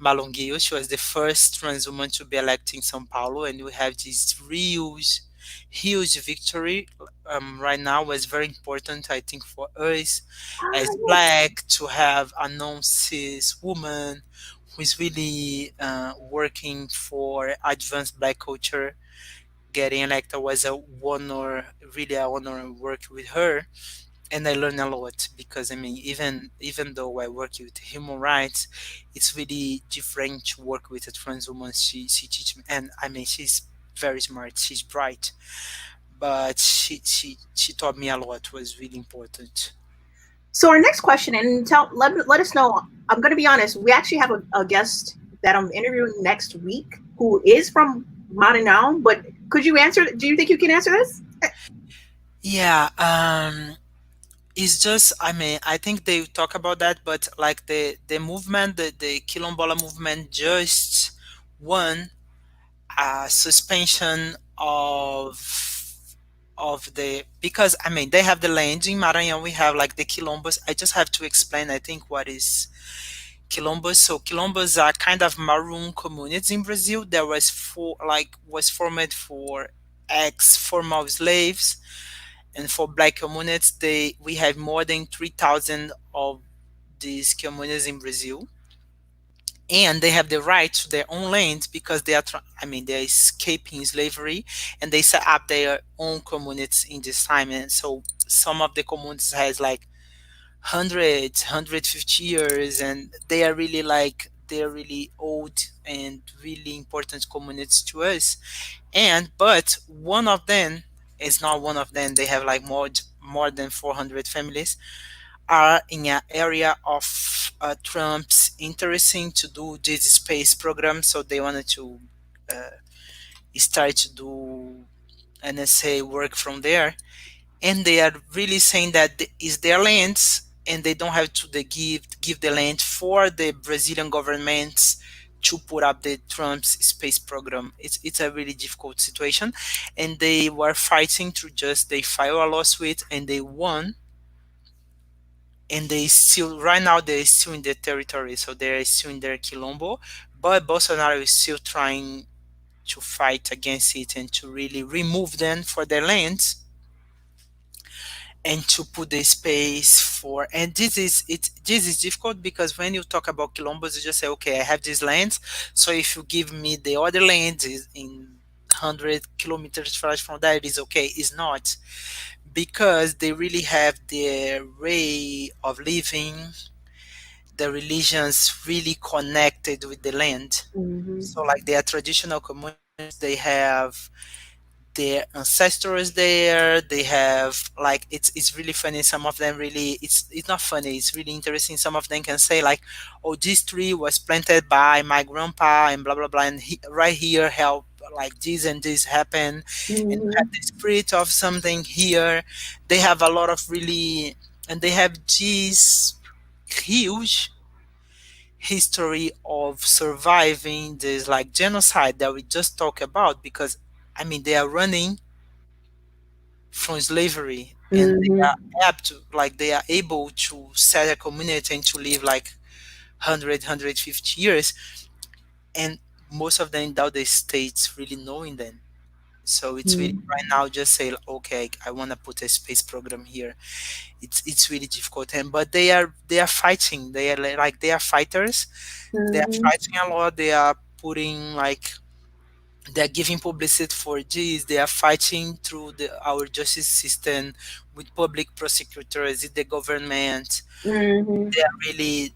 Malunguio. She was the first trans woman to be elected in São Paulo, and we have these reels. huge victory right now. Was very important, I think, for us Ah, as yes. Black to have a non-cis woman who is really working for advanced Black culture. Getting elected was a honor, really a honor work with her, and I learned a lot because I mean, even though I work with human rights, it's really different to work with a trans woman. She teach me, and I mean, she's very smart. She's bright, but she taught me a lot. It was really important. So our next question, and let us know. I'm going to be honest. We actually have a guest that I'm interviewing next week who is from Maranhão. But could you answer? Do you think you can answer this? Yeah, it's just I mean I think they talk about that, but like the movement, the Quilombola movement just won a suspension of the because I mean they have the land in Maranhão. We have like the Quilombos. I just have to explain I think what is Quilombos. So Quilombos are kind of maroon communities in Brazil that was formed for ex-formal slaves, and for Black communities they we have more than 3,000 of these communities in Brazil, and they have the right to their own land because they are I mean they're escaping slavery, and they set up their own communities in this time. And so some of the communities has like 150 years, and they are really like they're really old and really important communities to us. And but one of them is not one of them, they have like more than 400 families are in an area of Trump's interesting to do this space program. So they wanted to uh, start to do NSA work from there, and they are really saying that is their lands, and they don't have to give the land for the Brazilian government to put up the Trump's space program. It's a really difficult situation, and they were fighting to just they file a lawsuit and they won, and they still right now they're still in the territory, so they're still in their Quilombo, but Bolsonaro is still trying to fight against it and to really remove them for their lands and to put the space for. And this is difficult because when you talk about Quilombos you just say okay I have this land, so if you give me the other land is in 100 kilometers far from that, it is okay. It's not, because they really have their way of living, the religions really connected with the land. Mm-hmm. So like they are traditional communities, they have their ancestors there, they have like it's really funny, some of them really it's not funny, it's really interesting. Some of them can say like, oh, this tree was planted by my grandpa and blah blah blah, and right here help like this and this happen, and you have Mm-hmm. the spirit of something here. They have a lot of really, and they have this huge history of surviving this like genocide that we just talked about, because I mean they are running from slavery, and they Mm-hmm. are apt to like they are able to set a community and to live like 150 years, and most of them without the states really knowing them. So it's really right now just say okay I want to put a space program here. It's really difficult, and but they are fighting, they are like they are fighters, they are Mm-hmm. fighting a lot, they are putting like they're giving publicity for this, they are fighting through our justice system with public prosecutors in the government. Mm-hmm. They are really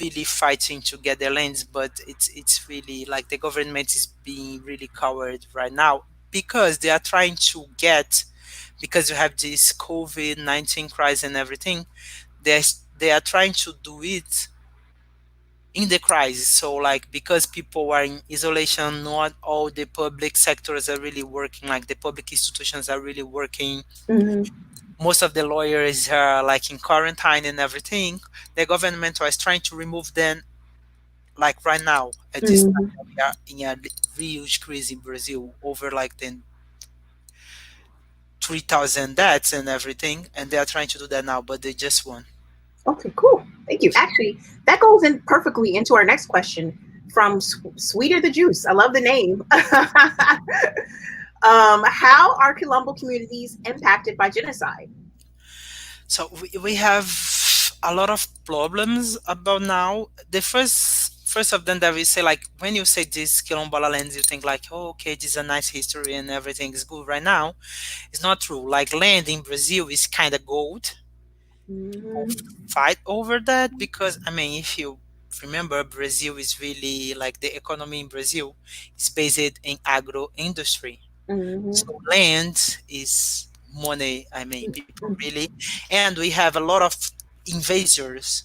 really fighting to get their lands, but it's really like the government is being really coward right now because they are trying to get, because you have this COVID-19 crisis and everything, they are trying to do it in the crisis. So like because people are in isolation, not all the public sectors are really working, like the public institutions are really working. Mm-hmm. Most of the lawyers are like in quarantine and everything. The government was trying to remove them like right now at this time Mm-hmm. that we are in a huge crisis in Brazil over like the 3,000 deaths and everything, and they are trying to do that now, but they just won. Okay, cool. Thank you. Actually, that goes in perfectly into our next question from Sweeter the Juice. I love the name. How are Quilombo communities impacted by genocide? So we have a lot of problems about now. The first of them that we say, like, when you say this Quilombola lands, you think like, oh, okay, this is a nice history and everything is good right now. It's not true. Like, land in Brazil is kind of gold. People Mm-hmm. fight over that because, I mean, if you remember, Brazil is really like, the economy in Brazil is based in agro industry. So Mm-hmm. land is money. I mean, people really, and we have a lot of invasors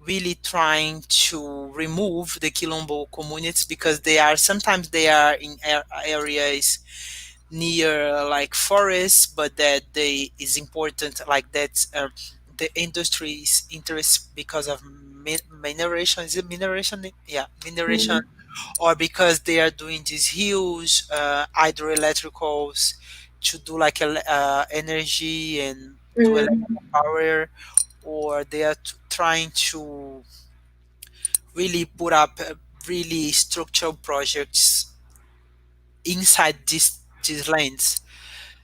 really trying to remove the Quilombo communities because they are, sometimes they are in areas near like forests, but that they is important like that. The industry's interest because of mineration. Is it mineration? Yeah, mineration, Mm-hmm. or because they are doing these huge hydroelectricals to do like energy and do electrical power, or they are trying to really put up really structural projects inside these lanes.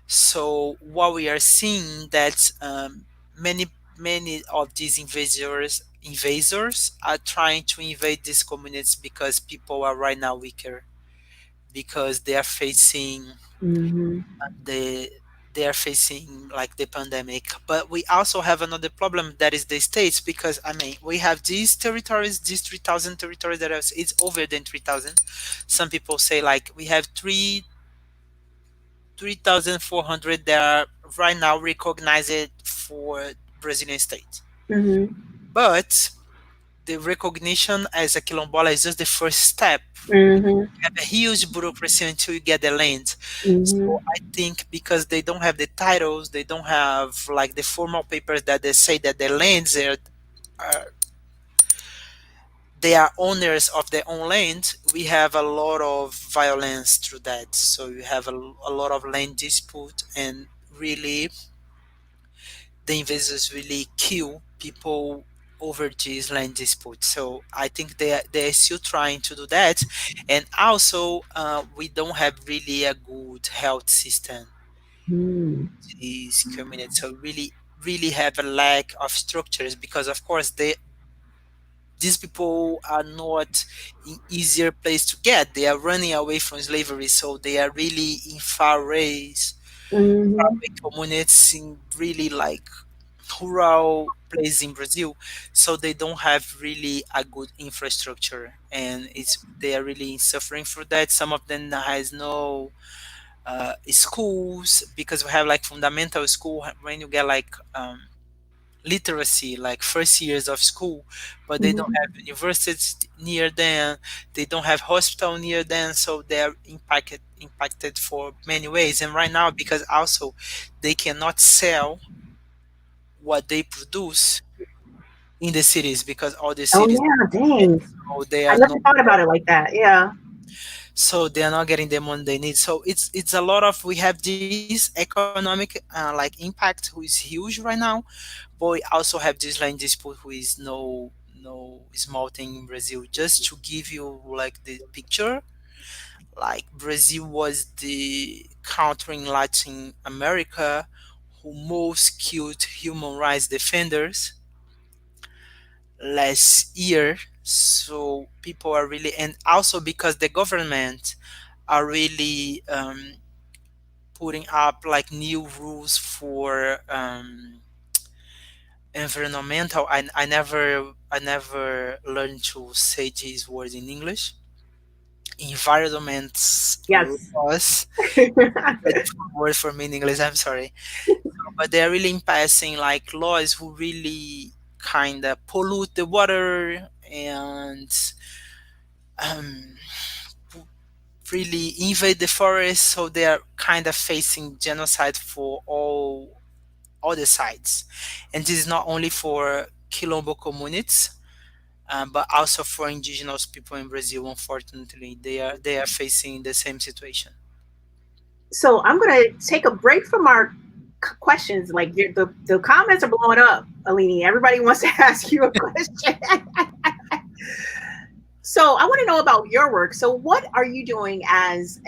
So what we are seeing that many of these invasors are trying to invade these communities because people are right now weaker, because they are facing Mm-hmm. the they are facing like the pandemic. But we also have another problem, that is the states, because I mean, we have these territories, these 3,000 territories that are, it's over than 3,000. Some people say like we have 3,400 that are right now recognized for Brazilian state. Mm-hmm. But the recognition as a quilombola is just the first step. Mm-hmm. Have a huge bureaucracy until you get the land. Mm-hmm. So I think because they don't have the titles, they don't have like the formal papers that they say that the lands are they are owners of their own land. We have a lot of violence through that. So you have a lot of land dispute, and really the investors really kill people over these land disputes. So I think they're still trying to do that, and also we don't have really a good health system Mm-hmm. in these communities. So really have a lack of structures because of course these people are not in easier place to get. They are running away from slavery, so they are really in far Mm-hmm. away communities in really like rural places in Brazil, so they don't have really a good infrastructure, and it's they are really suffering for that. Some of them has no schools, because we have like fundamental school when you get like literacy, like first years of school, but they don't have universities near them, they don't have hospital near them, so they're impacted for many ways. And right now, because also they cannot sell what they produce in the cities, because all the Oh cities, yeah, dang. so they I are never not, thought about it like that. Yeah. they are not getting the money they need. So it's a lot of, we have this economic like impact who is huge right now, but we also have this land dispute who is no small thing in Brazil. Just to give you like the picture, like Brazil was the country in Latin America who most killed human rights defenders last year. So people are really, and also because the government are really putting up like new rules for environmental. I never learned to say these words in English. Environment Yes. laws. A different word for me in English. I'm sorry, but they're really passing like laws who really kind of pollute the water and um, really invade the forest. So they are kind of facing genocide for all the sides, and this is not only for Quilombo communities, but also for indigenous people in Brazil. Unfortunately, they are facing the same situation. So I'm gonna take a break from our questions. Like the comments are blowing up, Alini. Everybody wants to ask you a question. So I want to know about your work. So what are you doing as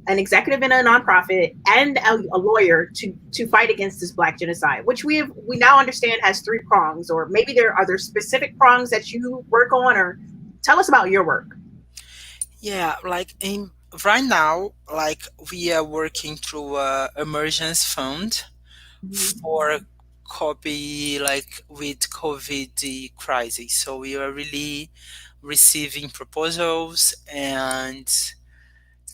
an executive in a nonprofit, and a lawyer to fight against this Black genocide, which we now understand has three prongs, or maybe there specific prongs that you work on, or tell us about your work. Yeah, like in right now, like we are working through a emergence fund Mm-hmm. for copy like with COVID crisis. So we are really receiving proposals and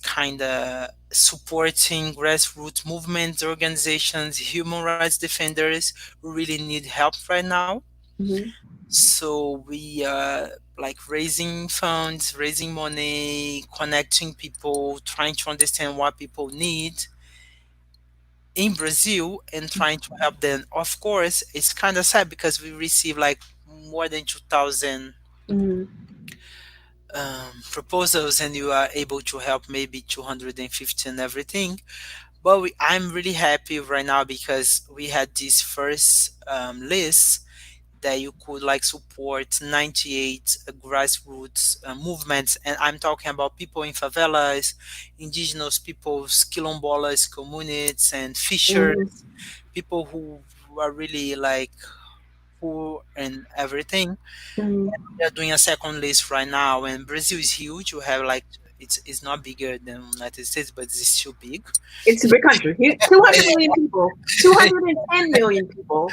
kind of supporting grassroots movements, organizations, human rights defenders who really need help right now. Mm-hmm. So we like raising funds, raising money, connecting people, trying to understand what people need in Brazil and trying to help them. Of course, it's kind of sad because we receive like more than 2,000 Mm-hmm. proposals and you are able to help maybe 250 and everything. But I'm really happy right now because we had this first list that you could like support 98 grassroots movements, and I'm talking about people in favelas, indigenous peoples, quilombolas communities, and fishers, people who are really like poor and everything. Mm-hmm. We are doing a second list right now, and Brazil is huge. We have like it's not bigger than United States, but it's still big. It's a big country. 200 million people. 210 million people.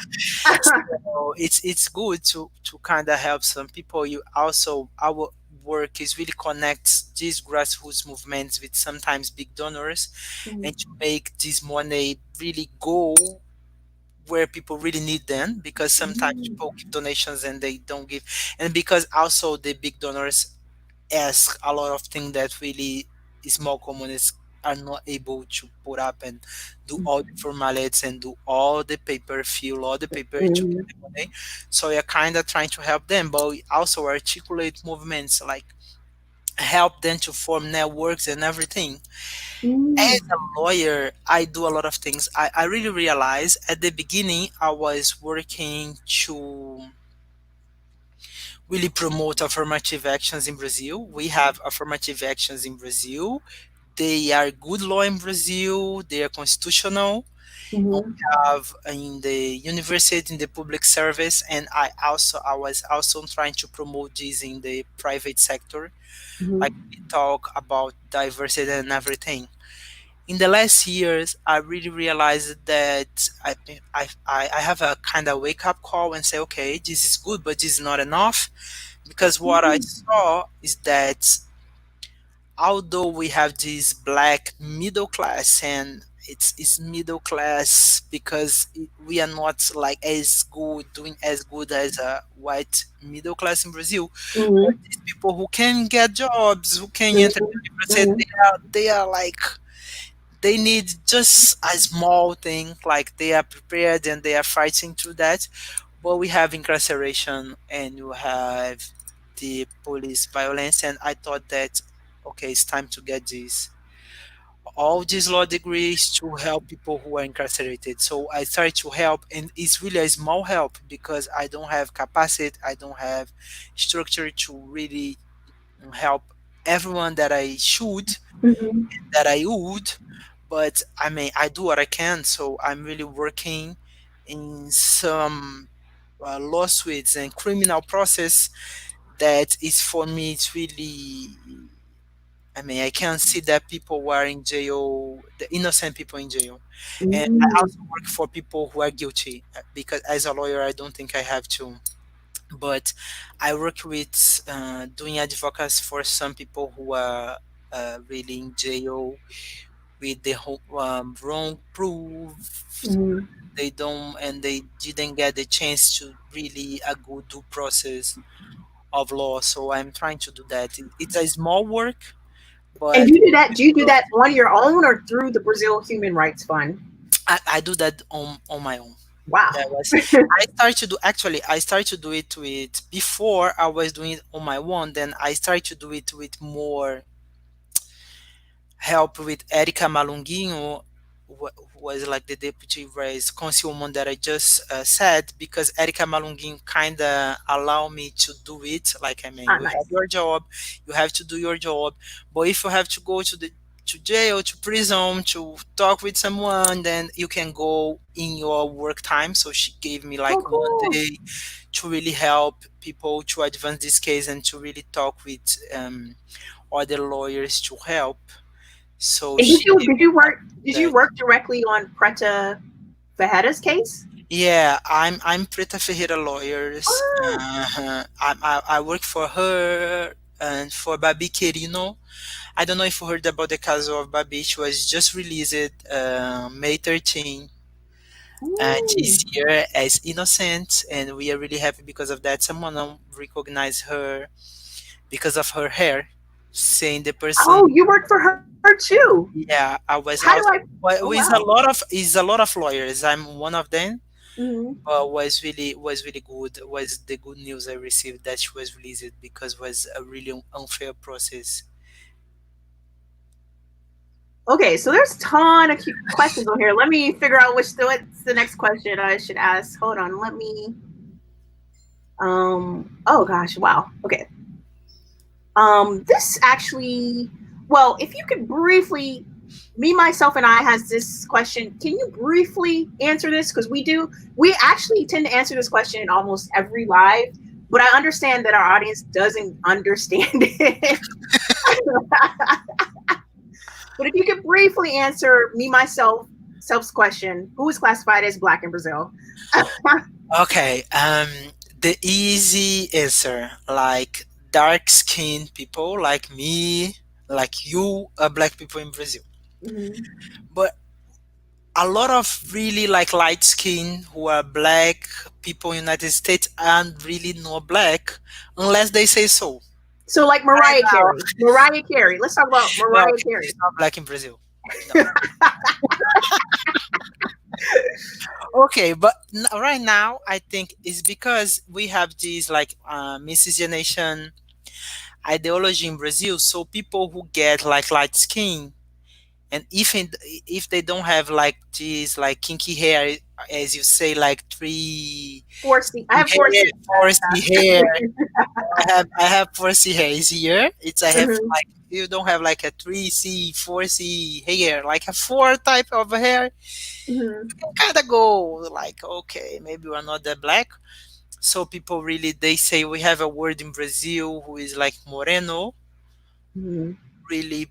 So it's good to kind of help some people. You also our work is really connect these grassroots movements with sometimes big donors, and to make this money really go where people really need them, because sometimes people give donations and they don't give, and because also the big donors ask a lot of things that really small communities are not able to put up and do all the formalities and do all the paper, fill all the paper to get the money. So you're kind of trying to help them, but we also articulate movements, like help them to form networks and everything. As a lawyer, I do a lot of things. I really realized at the beginning I was working to really promote affirmative actions in Brazil. We have affirmative actions in Brazil. They are good law in Brazil. They are constitutional. We Mm-hmm. have in the university, in the public service, and I was also trying to promote this in the private sector. Like Mm-hmm. we talk about diversity and everything. In the last years, I really realized that I have a kind of wake up call and say, okay, this is good, but this is not enough, because what I saw is that although we have this black middle class, and it's middle class because we are not like as good, doing as good as a white middle class in Brazil, but Mm-hmm. these people who can get jobs, who can enter the university, Mm-hmm. they are like they need just a small thing, like they are prepared and they are fighting through that. But we have incarceration and you have the police violence, and I thought that okay, it's time to get this all these law degrees to help people who are incarcerated. So I started to help, and it's really a small help because I don't have capacity, I don't have structure to really help everyone that I should, Mm-hmm. that I would. But I mean, I do what I can. So I'm really working in some lawsuits and criminal process that is for me. It's really. I mean, I can see that people who are in jail, the innocent people in jail, and I Mm-hmm. also work for people who are guilty. Because as a lawyer, I don't think I have to, but I work with doing advocacy for some people who are really in jail with the wrong proof. Mm-hmm. They don't, and they didn't get the chance to really a good due process of law. So I'm trying to do that. It's a small work, And but you do that? Do you do that on your own or through the Brazil Human Rights Fund? I do that on my own. That Wow. was I started to do actually I started to do it with before I was doing it on my own, then I started to do it with more help with Erica Malunguinho, who was like the deputy race councilwoman that I just said, because Erica Malunguinho kind of allowed me to do it. Like, I mean, Ah, you have nice. your job, you have to do your job, but if you have to go to jail, to prison, to talk with someone, then you can go in your work time. So she gave me Oh, like one cool. day to really help people to advance this case and to really talk with other lawyers to help. So And she gave me did you that. work directly on Preta Fajeda's case? Yeah, I'm Preta Ferreira Lawyers. Ah, I work for her and for Babi Querino. I don't know if you heard about the case of Babi. She was just released May 13 ooh. this year as innocent, and we are really happy because of that. Someone recognized her because of her hair, saying the person. Oh, you worked for her too. Yeah, I was How do also. I? Oh, Well, wow. is a lot of lawyers. I'm one of them. Hmm. Was really good. Was the good news I received that she was released because it was a really unfair process. Okay, so there's a ton of questions on here. Let me figure out what's the next question I should ask. Hold on, let me. Oh gosh, wow. Okay. This actually, well, if you could briefly, me, myself, and I has this question. Can you briefly answer this? Because we actually tend to answer this question in almost every live, but I understand that our audience doesn't understand it. But if you could briefly answer me, myself, self's question, who is classified as Black in Brazil? Okay, the easy answer, like dark skinned people like me, like you, are black people in Brazil. Mhm. But a lot of really like light skin who are black people in United States aren't really not black unless they say so. So, like Right Mariah now, Carey. Mariah Carey. Let's talk about no, Mariah she's Carey. not black in Brazil. No. Okay, but right now I think it's because we have this like miscegenation ideology in Brazil. So people who get like light skin, and if they don't have like this like kinky hair, as you say, like three 4C. I have 4C. hair, foresty hair. I have 4C hair is here. It's I have Hmm. like you don't have like a 3C, 4C hair, like a four type of hair. Hmm. Kind of go like okay, maybe we're not that black. So people really they say we have a word in Brazil who is like moreno, Hmm. really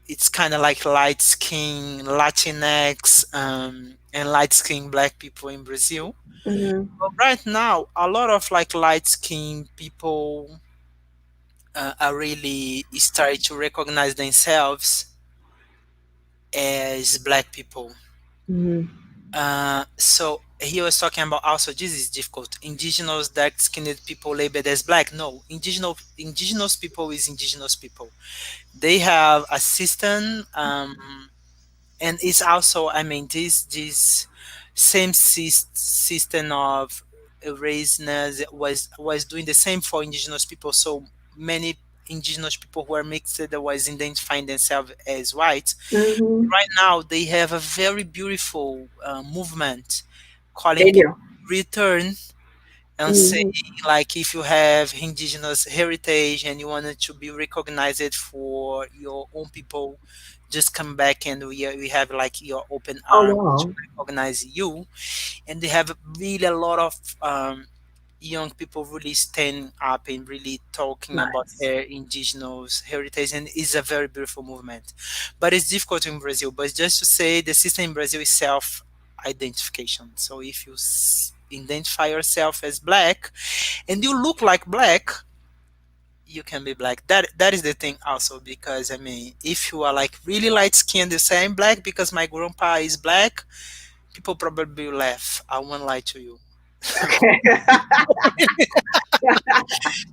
it's kind of like light skin Latinx and light skin black people in Brazil. Hmm. But right now, a lot of like light skin people are really starting to recognize themselves as black people. Hmm. So he was talking about also this is difficult. Indigenous dark skinned people labeled as black. No, indigenous people is indigenous people. They have a system, and it's also I mean this same system of raceness was doing the same for indigenous people. So many indigenous people who are mixed was identifying themselves as white. Hmm. Right now they have a very beautiful movement calling They people do. to return and saying Hmm. like if you have indigenous heritage and you wanted to be recognized for your own people, just come back and we have like your open Oh, arms to wow. recognize you. And they have really a lot of young people really standing up and really talking about Nice. their indigenous heritage, and it's a very beautiful movement. But it's difficult in Brazil. But just to say, the system in Brazil is self identification. So if you identify yourself as black and you look like black, you can be black. That is the thing also, because I mean if you are like really light skinned, you say I'm black because my grandpa is black, people probably will laugh. I won't lie to you. Okay.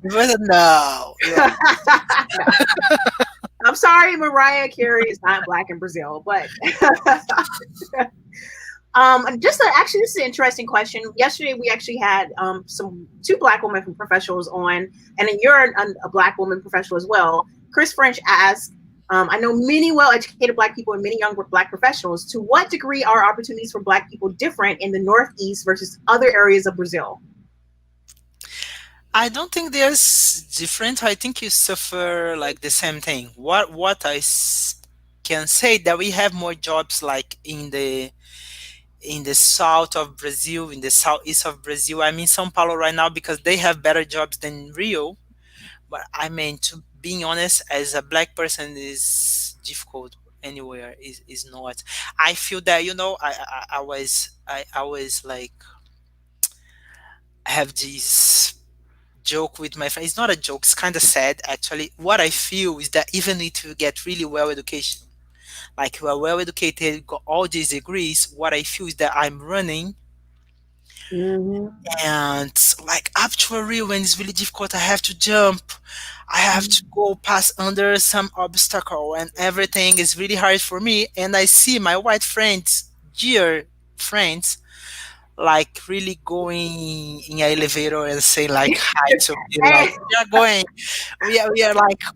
But no, you are. I'm sorry, Mariah Carey is not Black in Brazil, but just actually, this is an interesting question. Yesterday, we actually had some two Black women professionals on, and then you're a Black woman professional as well. Chris French asked, I know many well-educated Black people and many young Black professionals. To what degree are opportunities for Black people different in the Northeast versus other areas of Brazil? I don't think there's different. I think you suffer like the same thing. What I can say that we have more jobs like in the south of Brazil, in the southeast of Brazil. I mean São Paulo right now because they have better jobs than Rio. But I mean, to being honest, as a black person, is difficult anywhere. Is not. I feel that I always like have this joke with my friends. It's not a joke. It's kind of sad actually. What I feel is that even if you get really well education, like you are well educated, got all these degrees, what I feel is that I'm running Mm-hmm. and like actually when it's really difficult I have to jump, I have to go pass under some obstacle and everything is really hard for me, and I see my white friends, dear friends, like really going in an elevator and say like hi to me, like we are going,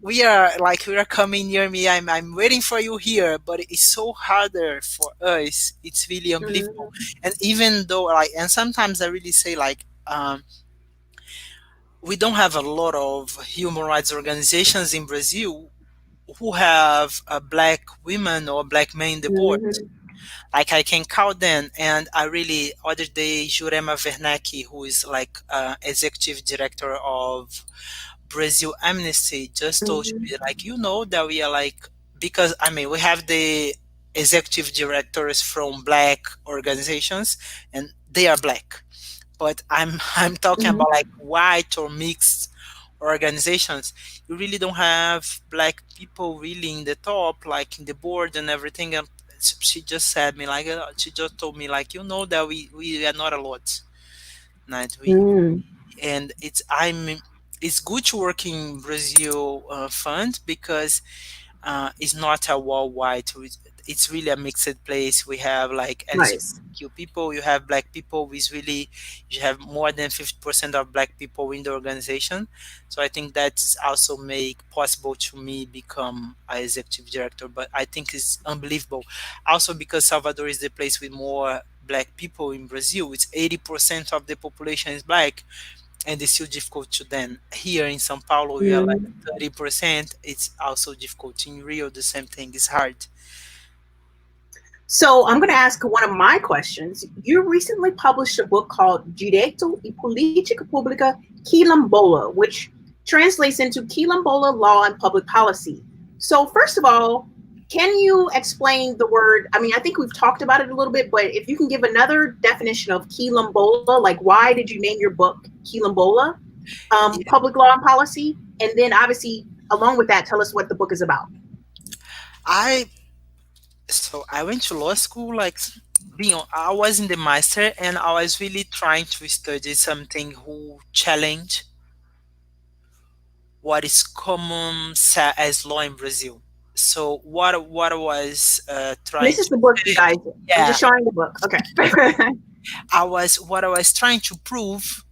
we are coming near me, I'm waiting for you here, but it's so harder for us, it's really unbelievable. Mm-hmm. And even though like, and sometimes I really say like we don't have a lot of human rights organizations in Brazil who have a black women or black men in the board. Mm-hmm. Like I can count them, and I really other day Jurema Werneck, who is like executive director of Brazil Amnesty, just told me like that we are like, because I mean we have the executive directors from black organizations and they are black, but I'm talking Mm-hmm. about like white or mixed organizations. You really don't have black people really in the top, like in the board and everything. And she just said me like she just told me like that we are not a lot, right? We Mm-hmm. and it's good to work in Brazil fund because it's not a worldwide. It's really a mixed place. We have like Nice. LGBTQ people, you have black people. With really, you have more than 50% of black people in the organization. So I think that's also make possible to me become a executive director. But I think it's unbelievable. Also because Salvador is the place with more black people in Brazil. It's 80% of the population is black, and it's still difficult to then. Here in São Paulo, we are like Mm-hmm. 30%. It's also difficult. In Rio, the same thing. It's hard. So I'm going to ask one of my questions. You recently published a book called Direito e Política Pública Quilombola, which translates into Quilombola law and public policy. So first of all, can you explain the word? I mean, I think we've talked about it a little bit, but if you can give another definition of Quilombola, like why did you name your book Quilombola, Yeah. public law and policy? And then obviously, along with that, tell us what the book is about. I so I went to law school like I was in the master and I was really trying to study something who challenge what is common as law in Brazil. So what I was trying This is to the book, you say, guys. I'm yeah, just showing the book. Okay. I was trying to prove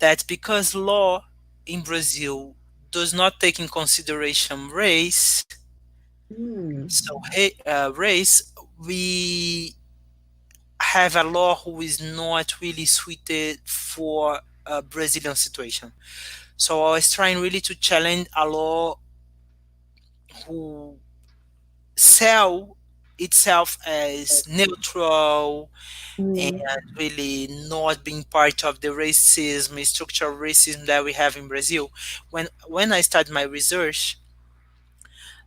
that because law in Brazil does not take in consideration race, Mm, race, we have a law who is not really suited for a Brazilian situation. So I was trying really to challenge a law who sell itself as neutral and mm, really not being part of the racism, structural racism that we have in Brazil. When I started my research,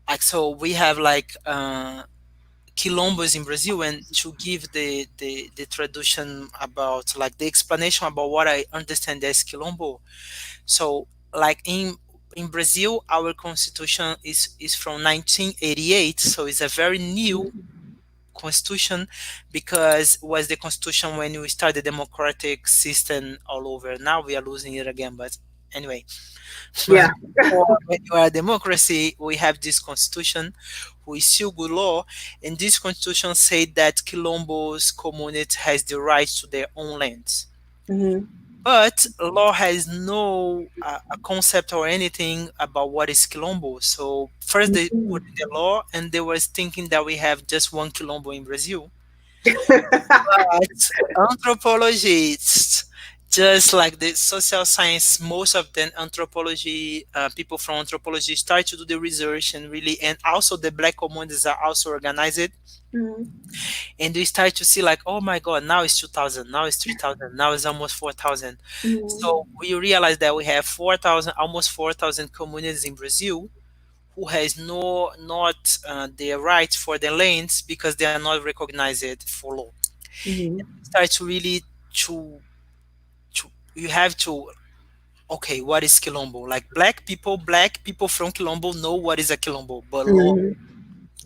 like so we have like quilombos in Brazil, and to give the traduction about like the explanation about what I understand as quilombo. So like in Brazil, our constitution is from 1988, so it's a very new mm. constitution because it was the constitution when we started democratic system all over. Now we are losing it again, but anyway. Yeah. But before, when you are a democracy, we have this constitution, who is still good law, and this constitution said that Quilombo's community has the right to their own lands. Hmm. But law has no a concept or anything about what is Quilombo. So first they put in the law, and they was thinking that we have just one Quilombo in Brazil. But anthropologists just like the social science, most of the anthropology, people from anthropology start to do the research and really, and also the black communities are also organized, Mhm. and we start to see like, oh my God, now it's 2000, now it's 3000, now it's almost 4000. Mhm. So we realize that we have 4000, almost 4000 communities in Brazil who has not their rights for the lands because they are not recognized for law. Mhm. Start to really to you have to, okay, what is Quilombo? Like black people from Quilombo know what is a Quilombo, but law Mhm.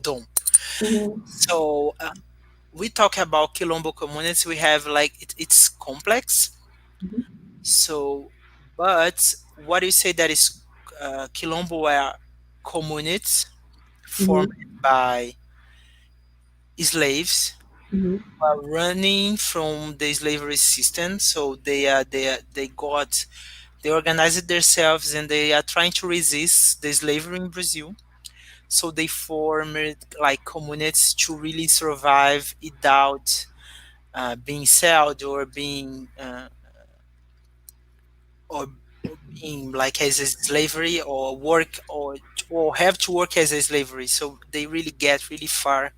don't. Mhm. So we talk about Quilombo communities. We have like it's complex. So, but what you say that is Quilombo are communities formed Mhm. by slaves Mhm. running from the slavery system. So they organized themselves and they are trying to resist the slavery in Brazil. So they formed like communities to really survive without being sold or, or being like as a slavery or work or have to work as a slavery. So they really get really far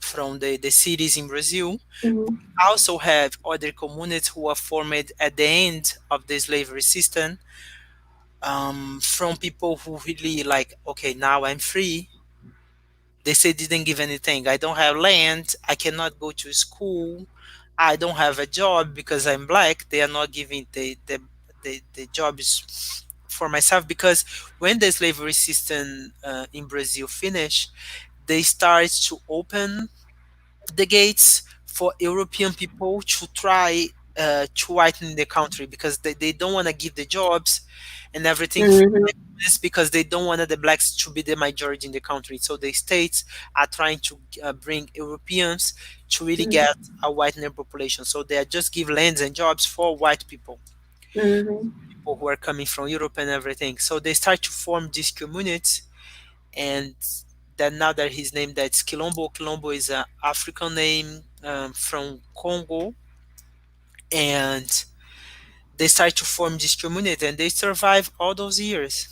from the cities in Brazil. Mhm. Also have other communities who are formed at the end of the slavery system, from people who really like, okay, now I'm free. They say didn't give anything. I don't have land. I cannot go to school. I don't have a job because I'm black. They are not giving the jobs for myself because when the slavery system in Brazil finished, they start to open the gates for European people to try to whiten the country because they don't want to give the jobs and everything for Mhm. this because they don't want the blacks to be the majority in the country. So the states are trying to bring Europeans to really Mhm. get a whitener population. So they are just give lands and jobs for white Mhm. people who are coming from Europe and everything. So they start to form these communities, and then now that his name that's Quilombo. Quilombo is an African name from Congo, and they start to form this community, and they survive all those years,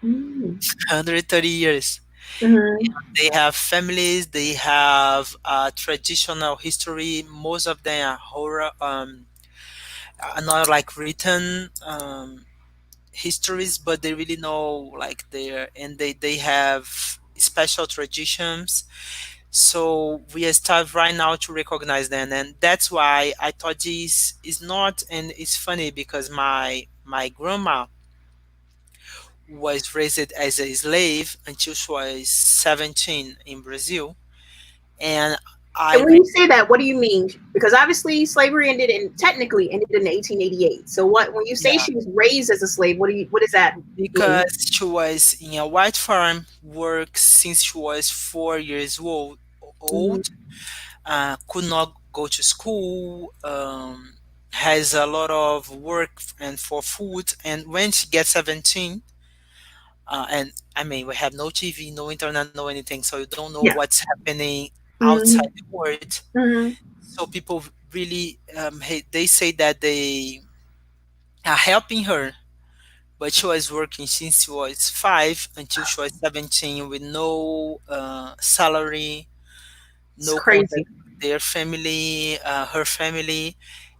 Mhm. 130 years. Mhm. They have families, they have traditional history. Most of them are horror, are not like written histories, but they really know like their, and they have special traditions. So we start right now to recognize them, and that's why I thought this is not. And it's funny because my grandma was raised as a slave until she was 17 in Brazil, and I And when re- you say that, what do you mean? Because obviously slavery technically ended in 1888. So what when you say yeah, she was raised as a slave, what does that mean? because she was in a white farm work since she was 4 years old, Mhm. could not go to school, has a lot of work and for food. And when she gets 17, and I mean, we have no TV, no internet, no anything, so you don't know Yeah. what's happening outside Mhm. the world. Mhm. So people really, they say that they are helping her, but she was working since she was 5 until she was 17 with no salary, It's no contact crazy. with their family, her family,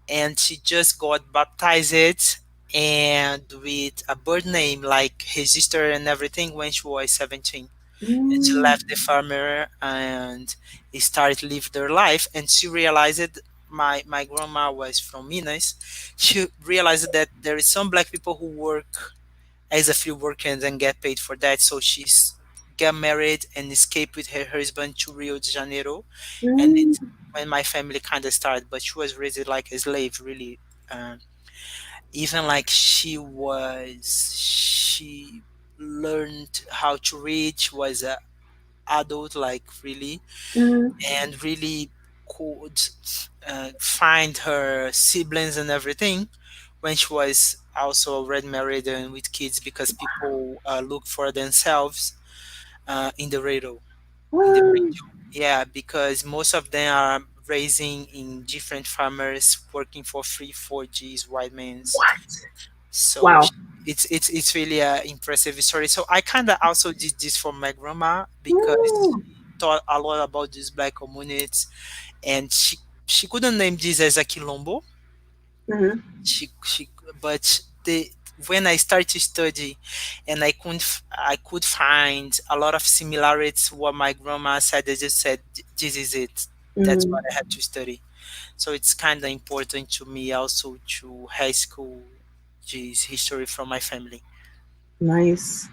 and she just got baptized and with a bird name like his sister and everything when she was 17. And she Mm. left the farmer and started live their life, and she realized, my grandma was from Minas. She realized that there is some black people who work as a field worker and then get paid for that. So she's get married and escape with her husband to Rio de Janeiro, and it's Mm. when my family kind of started. But she was raised like a slave, really. Um, Even like she learned how to read. She was a adult, like really, Mm. and really could find her siblings and everything when she was also already married and with kids because people look for themselves in the radio, in the Mm. radio. Yeah, because most of them are raising in different farmers, working for 3, 4 Gs white men's. What? So Wow. it's really a impressive story. So I kind of also did this for my grandma because Mm, she taught a lot about these black communities, and she couldn't name this as a quilombo. mhm, She but the when I started to study, and I could find a lot of similarities what my grandma said. I just said, this is it. That's what mhm. I had to study. So it's kind of important to me also to high school this history from my family. Nice.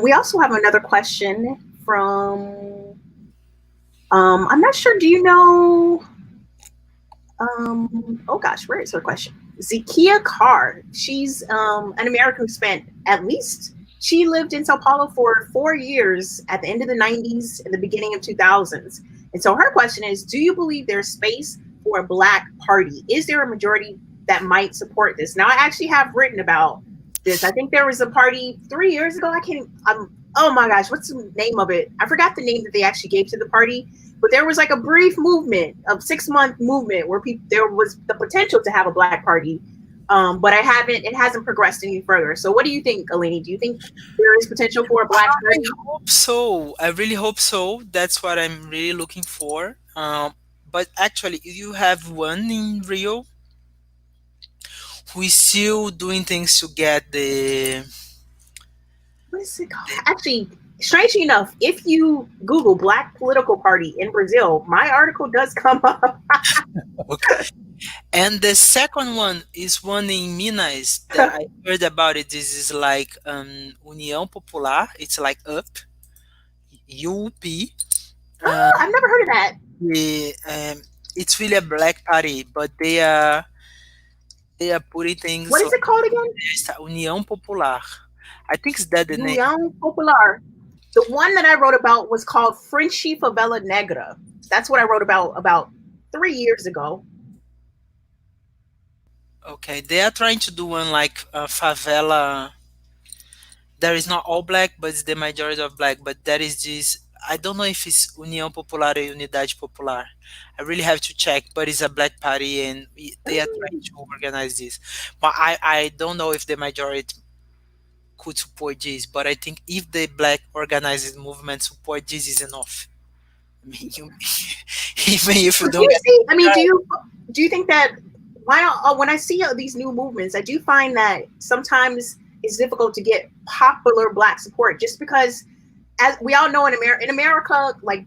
We also have another question from. I'm not sure. Do you know? Oh gosh, where is her question? Zakia Carr. She's an American who spent at least she lived in Sao Paulo for 4 years at the end of the 90s and the beginning of 2000s. And so her question is, do you believe there's space for a black party? Is there a majority that might support this? Now I actually have written about this. I think there was a party 3 years ago. I can't oh my gosh, what's the name of it? I forgot the name that they actually gave to the party, but there was like a brief movement, a 6 month movement where people there was the potential to have a black party, but it hasn't progressed any further. So what do you think, Alini? Do you think there is potential for a black I party? hope so. I really hope so. That's what I'm really looking for. But actually, you have one in Rio who is still doing things to get What is it called? the Actually, strangely enough, if you Google black political party in Brazil, my article does come up. okay. And the second one is one in Minas that I heard about it. This is like União Popular. It's like UP. Uh, I've never heard of that. it's really a black party, but they are putting things What is like it called again? this, União Popular. I think it's that the name. União Popular. The one that I wrote about was called Frenchie Favela Negra. That's what I wrote about 3 years ago. Okay, they are trying to do one like favela. There is not all black, but it's the majority of black. But there is this. I don't know if it's União Popular or Unidade Popular. I really have to check, but it's a black party, and they are trying to organize this. But I don't know if the majority could support this. But I think if the black organized movement support this is enough. I mean, even if you Do don't you get see? I mean, do you think that when I see these new movements, I do find that sometimes it's difficult to get popular black support, just because, as we all know, in America, like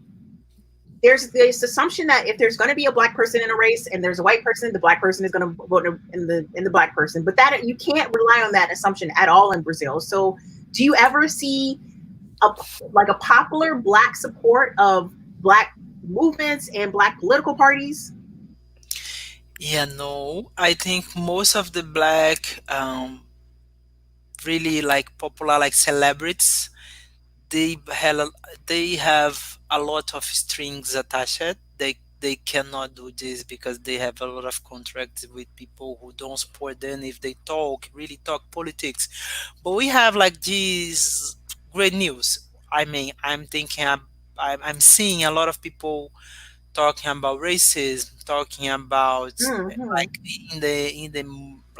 there's this assumption that if there's going to be a black person in a race and there's a white person, the black person is going to vote in the black person. But that you can't rely on that assumption at all in Brazil. So, do you ever see a a popular black support of black movements and black political parties? Yeah, no. I think most of the black, really like popular like celebrities, they have they have a lot of strings attached. They cannot do this because they have a lot of contracts with people who don't support them if they really talk politics. But we have like these great news. I mean, I'm seeing a lot of people talking about racism, talking about Mm-hmm. like in the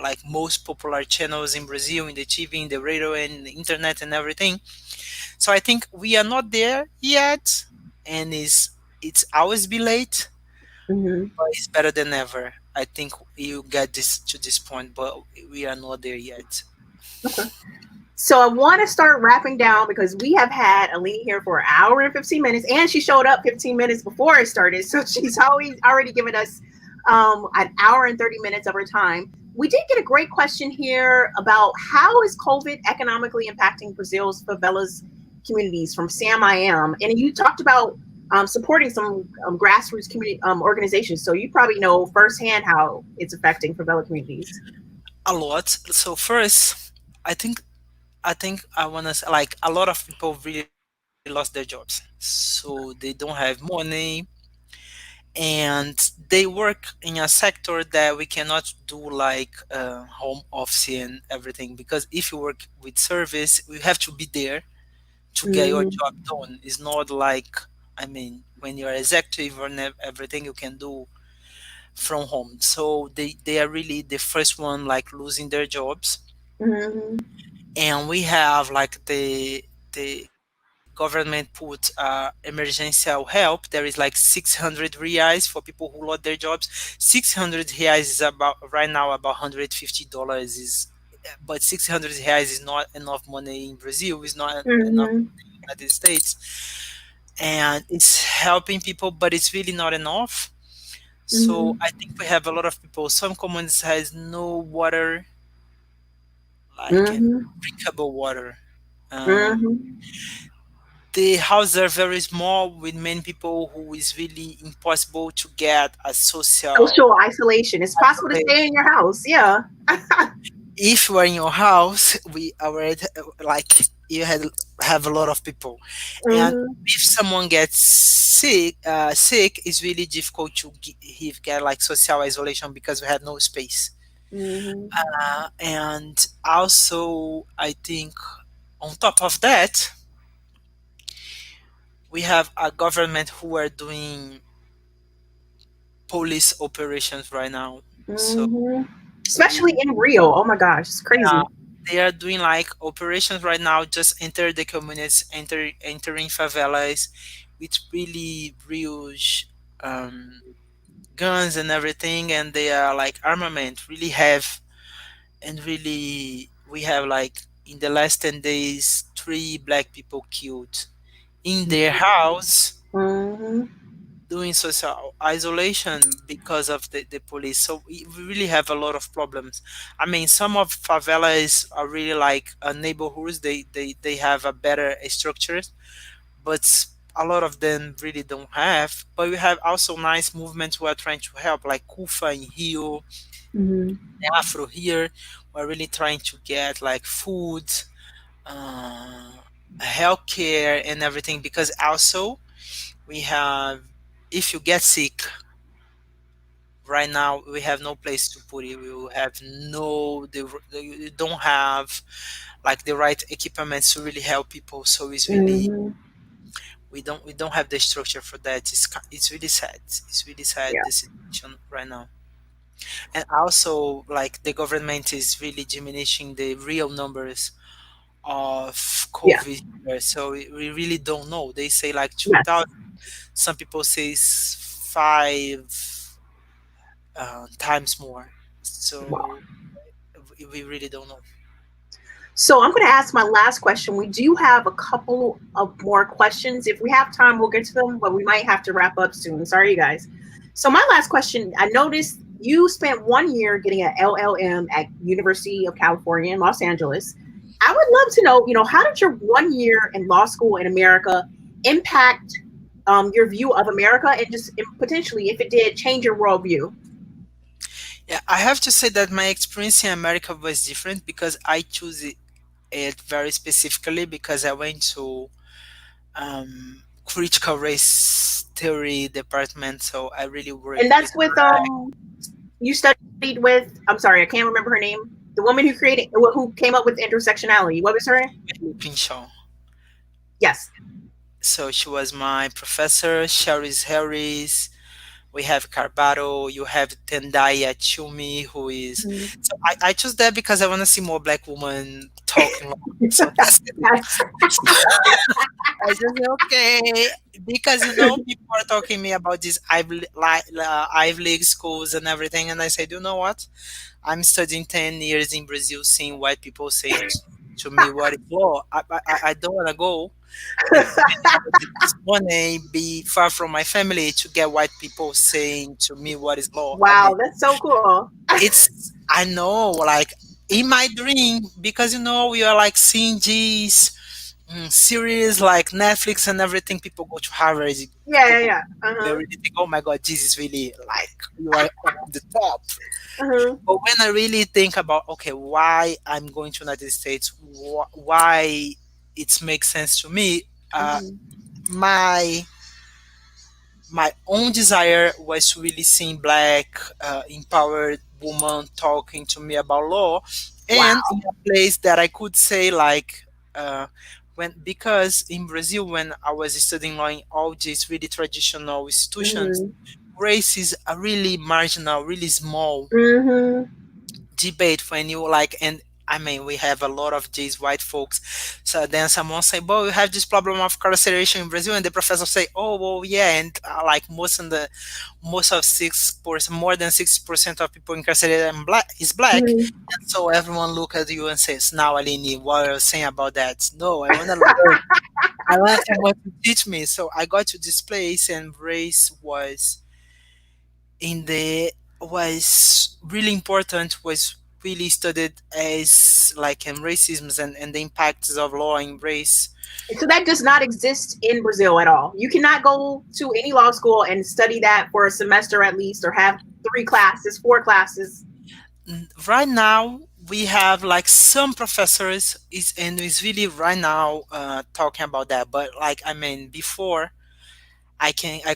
like most popular channels in Brazil, in the TV, in the radio, and the internet, and everything. So I think we are not there yet, and it's always be late, Mm-hmm. but it's better than ever. I think you get this to this point, but we are not there yet. Okay. So I want to start wrapping down because we have had Alini here for an hour and 15 minutes, and she showed up 15 minutes before it started. So she's already given us an hour and 30 minutes of her time. We did get a great question here about how is COVID economically impacting Brazil's favelas communities from Sam I Am. And you talked about supporting some grassroots community organizations. So you probably know firsthand how it's affecting favela communities. A lot. So first, I think I wanna say like a lot of people really lost their jobs, so they don't have money, and they work in a sector that we cannot do like home office and everything, because if you work with service, you have to be there to get your Mm-hmm. job done. It's not like I mean, when you're executive or everything you can do from home. So they are really the first one like losing their jobs. Mhm. And we have like the government put emergency help. There is like 600 reais for people who lost their jobs. 600 reais is about right now about $150 is, but 600 reais is not enough money in Brazil. It's not enough Mhm. in the United States, and it's helping people, but it's really not enough. So Mhm. I think we have a lot of people. Some communities has no water, like Mhm. drinkable water. Um, Mhm. the houses are very small with many people who is really impossible to get a social Social isolation. It's possible to isolation. stay in your house. Yeah. If you are in your house, we already like you have a lot of people, and Mhm. if someone gets sick, it's really difficult to get like social isolation because we have no space. Mhm. And also, I think on top of that, we have a government who are doing police operations right now. So Mhm. we Especially in Rio. Oh my gosh, it's yeah, crazy. they are doing like operations right now. Just enter the communities, entering favelas with really huge um, guns and everything, and they are like armament, really have, and really we have like in the last 10 days, three black people killed in their house Mhm. doing social isolation because of the police. So we really have a lot of problems. I mean, some of favelas are really like neighborhoods. They have a better structures, but a lot of them really don't have. But we have also nice movements who are trying to help, like Kufa in Rio, Mhm. Afro here. We're really trying to get like food, uh, healthcare, and everything because also we have if you get sick right now we have no place to put it. We will have no you don't have like the right equipment to really help people. So it's really Mhm. we don't have the structure for that. It's really sad. It's really sad Yeah. the situation right now. And also like the government is really diminishing the real numbers of Yeah. COVID here. So we really don't know. They say like Yes. 2,000. Some people say five times more. Wow. So we really don't know. So I'm going to ask my last question. We do have a couple of more questions. If we have time, we'll get to them, but we might have to wrap up soon. Sorry, you guys. So my last question, I noticed you spent 1 year getting an LLM at University of California in Los Angeles. I would love to know, how did your 1 year in law school in America impact your view of America and just potentially, if it did, change your worldview? Yeah, I have to say that my experience in America was different because I chose it very specifically because I went to critical race theory department, so I really And work with that's with you studied with, I'm sorry, I can't remember her name. The woman who came up with intersectionality. What was her name? Shaw. Yes. So she was my professor, Sherry's Harris. We have Carbato, you have Tendaya Chumi, who is. Mhm. So I chose that because I want to see more black women talking. So that's it. Yes. I just say, okay, because people are talking to me about these Ivy League schools and everything, and I said, you know what? I'm studying 10 years in Brazil, seeing white people saying to me what is law. I don't want to go and spend all this money, be far from my family to get white people saying to me what is law. I mean, Wow, that's so cool. I know, like in my dream, because we are like seeing these series like Netflix and everything. People go to Harvard, Yeah, people yeah, go, yeah. they Uh-huh. really think, oh my God, this is really like you are on the top. Uh-huh. But when I really think about, okay, why I'm going to United States, why it makes sense to me, uh, Hmm. my my own desire was to really seeing black empowered woman talking to me about law, and in Wow. a place that I could say like uh, when because in Brazil when I was studying law in all these really traditional institutions, Mhm. race is a really marginal, really small Mhm. debate when you like. And I mean, we have a lot of these white folks. So then someone say, "Well, we have this problem of incarceration in Brazil," and the professor say, "Oh, well, yeah," and like most of 6%, more than 60% of people incarcerated and black is black. Mhm. And so everyone look at you and says, "Now, Aline, what are you saying about that?" No, I want to learn. I want someone to teach me. So I got to this place, and race in the was really important, was really studied as like in racism and the impacts of law in race. So that does not exist in Brazil at all. You cannot go to any law school and study that for a semester at least, or have 3 classes, 4 classes. Right now we have like some professors is and is really right now talking about that, but like I mean before I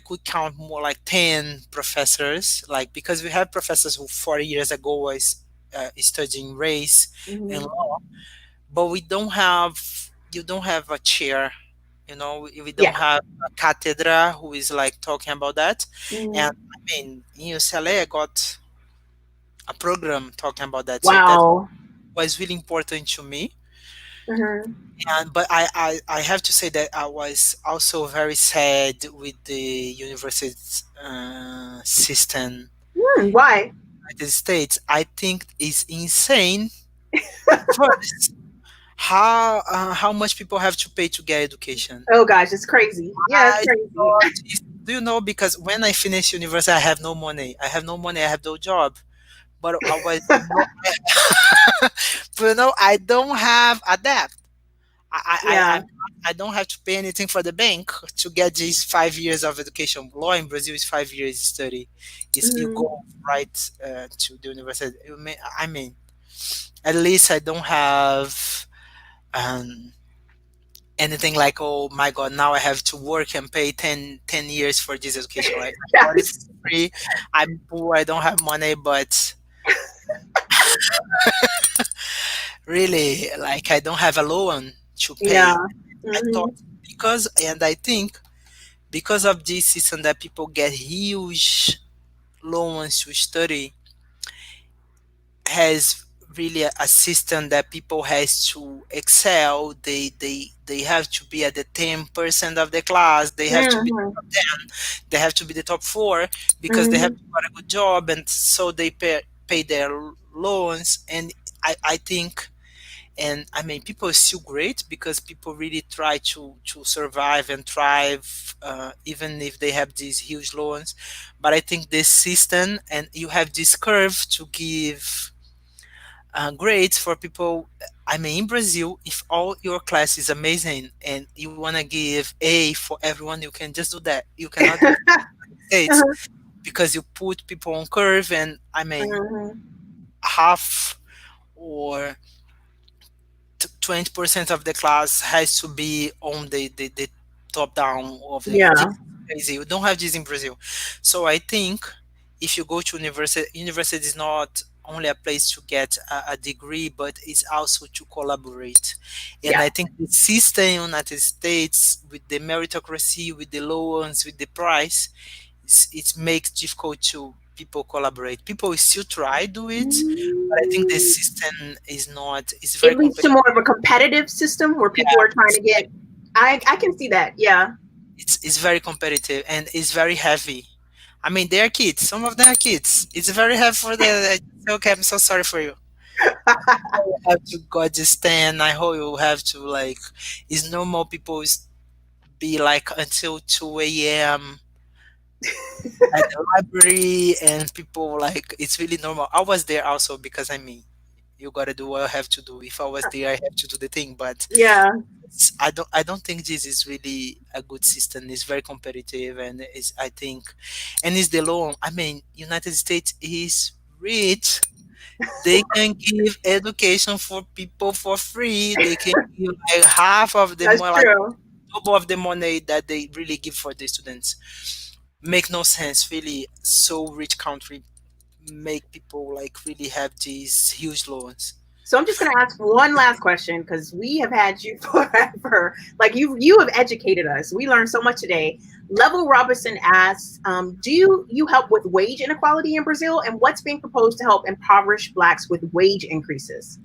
could count more like 10 professors, like because we have professors who 40 years ago was studying race and Mhm. law, but we don't have, you don't have a chair, you know, we don't Yeah. have a cathedra who is like talking about that. And Mhm. I mean in UCLA I got a program talking about that, so that Wow. was really important to me. Mhm. And but I have to say that I was also very sad with the university system Why? in the United States. I think it's insane. First, how much people have to pay to get education. Oh gosh, it's crazy. Yeah, it's I crazy. thought, do you know? Because when I finished university, I have no money. I have no money. I have no job. But I was no, but I don't have a debt. I Yeah. I don't have to pay anything for the bank to get these 5 years of education. Law in Brazil is 5 years study. Is you Mhm. go right to the university. I mean, at least I don't have um, anything like, oh my God, now I have to work and pay 10 years for this education. Right? I got it Yes. for free. I'm poor. I don't have money, but really, like I don't have a loan to Yeah. pay. I thought Mhm. because, and I think because of this system that people get huge loans to study, has really a system that people has to excel. They have to be at the 10% of the class. They have to be the Mhm. top 10. They have to be the top 4 because they have Mhm. to got a good job, and so they pay their loans. And I think, and I mean people are still great because people really try to survive and thrive, even if they have these huge loans. But I think this system, and you have this curve to give grades for people. I mean in Brazil, if all your class is amazing and you want to give A for everyone, you can just do that. You cannot do it in the States Mhm. because you put people on curve. And I mean Mhm. half or 20% of the class has to be on the top down of the, this Yeah. is crazy. We don't have this in Brazil. So I think if you go to university is not only a place to get a degree, but it's also to collaborate. And Yeah. I think the system in the United States with the meritocracy, with the loans, with the price, it makes difficult to people collaborate. People still try do it, but I think the Mm. system is not. It's very It leads to competitive. more of a competitive system where Yeah, people are trying it's to get. I can see that. Yeah. it's very competitive and it's very heavy. I mean, they are kids. Some of them are kids. It's very heavy for the. Okay, I'm so sorry for you. You have to go this thing. I hope you have to like. It's normal. People be like until 2 a.m. at the library, and people like it's really normal. I was there also because I mean, you gotta do what I have to do. If I was there, I have to do the thing. But Yeah. I don't think this is really a good system. It's very competitive, and is I think, and it's the law. I mean, United States is rich. They can give education for people for free. They can give like half of the That's more, like true. double of the money that they really give for the students. Make no sense, really. So rich country make people like really have these huge loans. So I'm just going to ask one last question because we have had you forever. Like you have educated us. We learned so much today. Level Robinson asks, do you help with wage inequality in Brazil, and what's being proposed to help impoverished blacks with wage increases?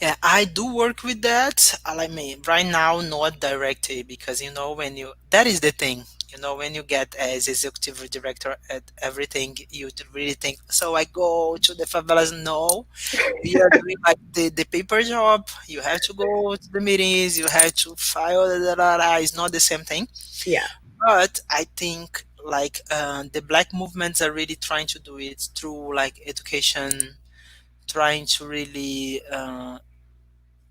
Yeah, I do work with that. I mean, right now, not directly, because when that is the thing. When you get as executive director at everything, you really think. So I go to the favelas. No, we are doing like the paper job. You have to go to the meetings. You have to file. It's not the same thing. Yeah. But I think like the black movements are really trying to do it through like education, trying to really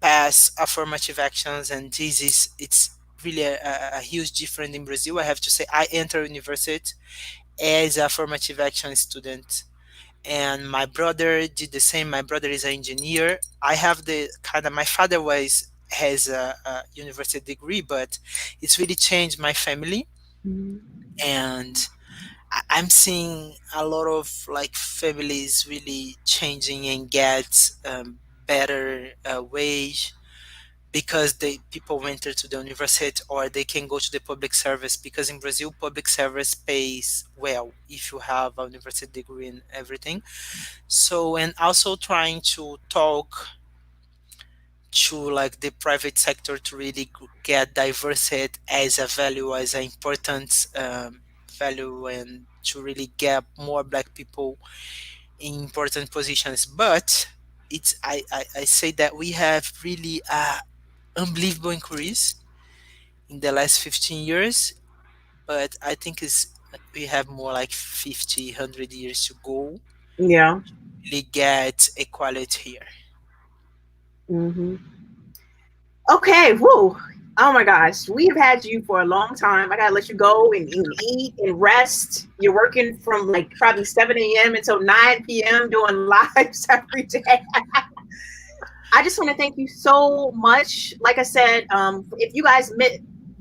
pass affirmative actions, and this is it's really a huge difference in Brazil. I have to say, I enter university as a affirmative action student, and my brother did the same. My brother is an engineer. I have the kind of, my father was has a university degree, but it's really changed my family. And I'm seeing a lot of like families really changing and get better wage, because the people went to the university, or they can go to the public service, because in Brazil public service pays well if you have a university degree and everything. So, and also trying to talk to like the private sector to really get diversity as a value, as an important value, and to really get more black people in important positions. But I say that we have really unbelievable increase in the last 15 years, but I think we have more like 50, 100 years to go Yeah. to really get equality here. Hmm. Okay. Whoa. Oh my gosh. We have had you for a long time. I gotta let you go and eat and rest. You're working from like probably 7 a.m. until 9 p.m. doing lives every day. I just want to thank you so much. Like I said, if you guys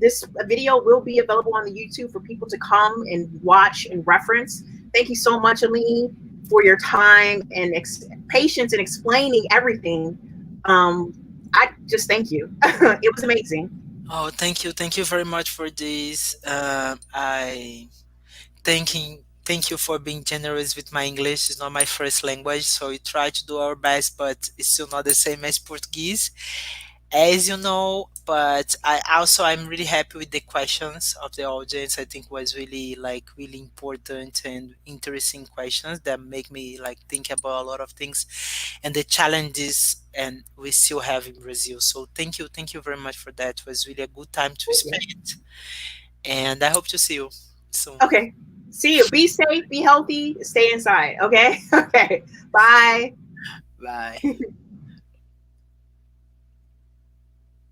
this video will be available on the YouTube for people to come and watch and reference. Thank you so much, Allyne, for your time and patience in explaining everything. I just thank you. It was amazing. Oh, thank you very much for this. I thank you for being generous with my English. It's not my first language, so we try to do our best, but it's still not the same as Portuguese, as you know. But I'm really happy with the questions of the audience. I think was really like really important and interesting questions that make me like think about a lot of things and the challenges and we still have in Brazil. So thank you very much for that. It was really a good time to Thank you. spend, and I hope to see you soon. Okay. See you. Be safe, be healthy, stay inside. Okay. Okay. Bye. Bye.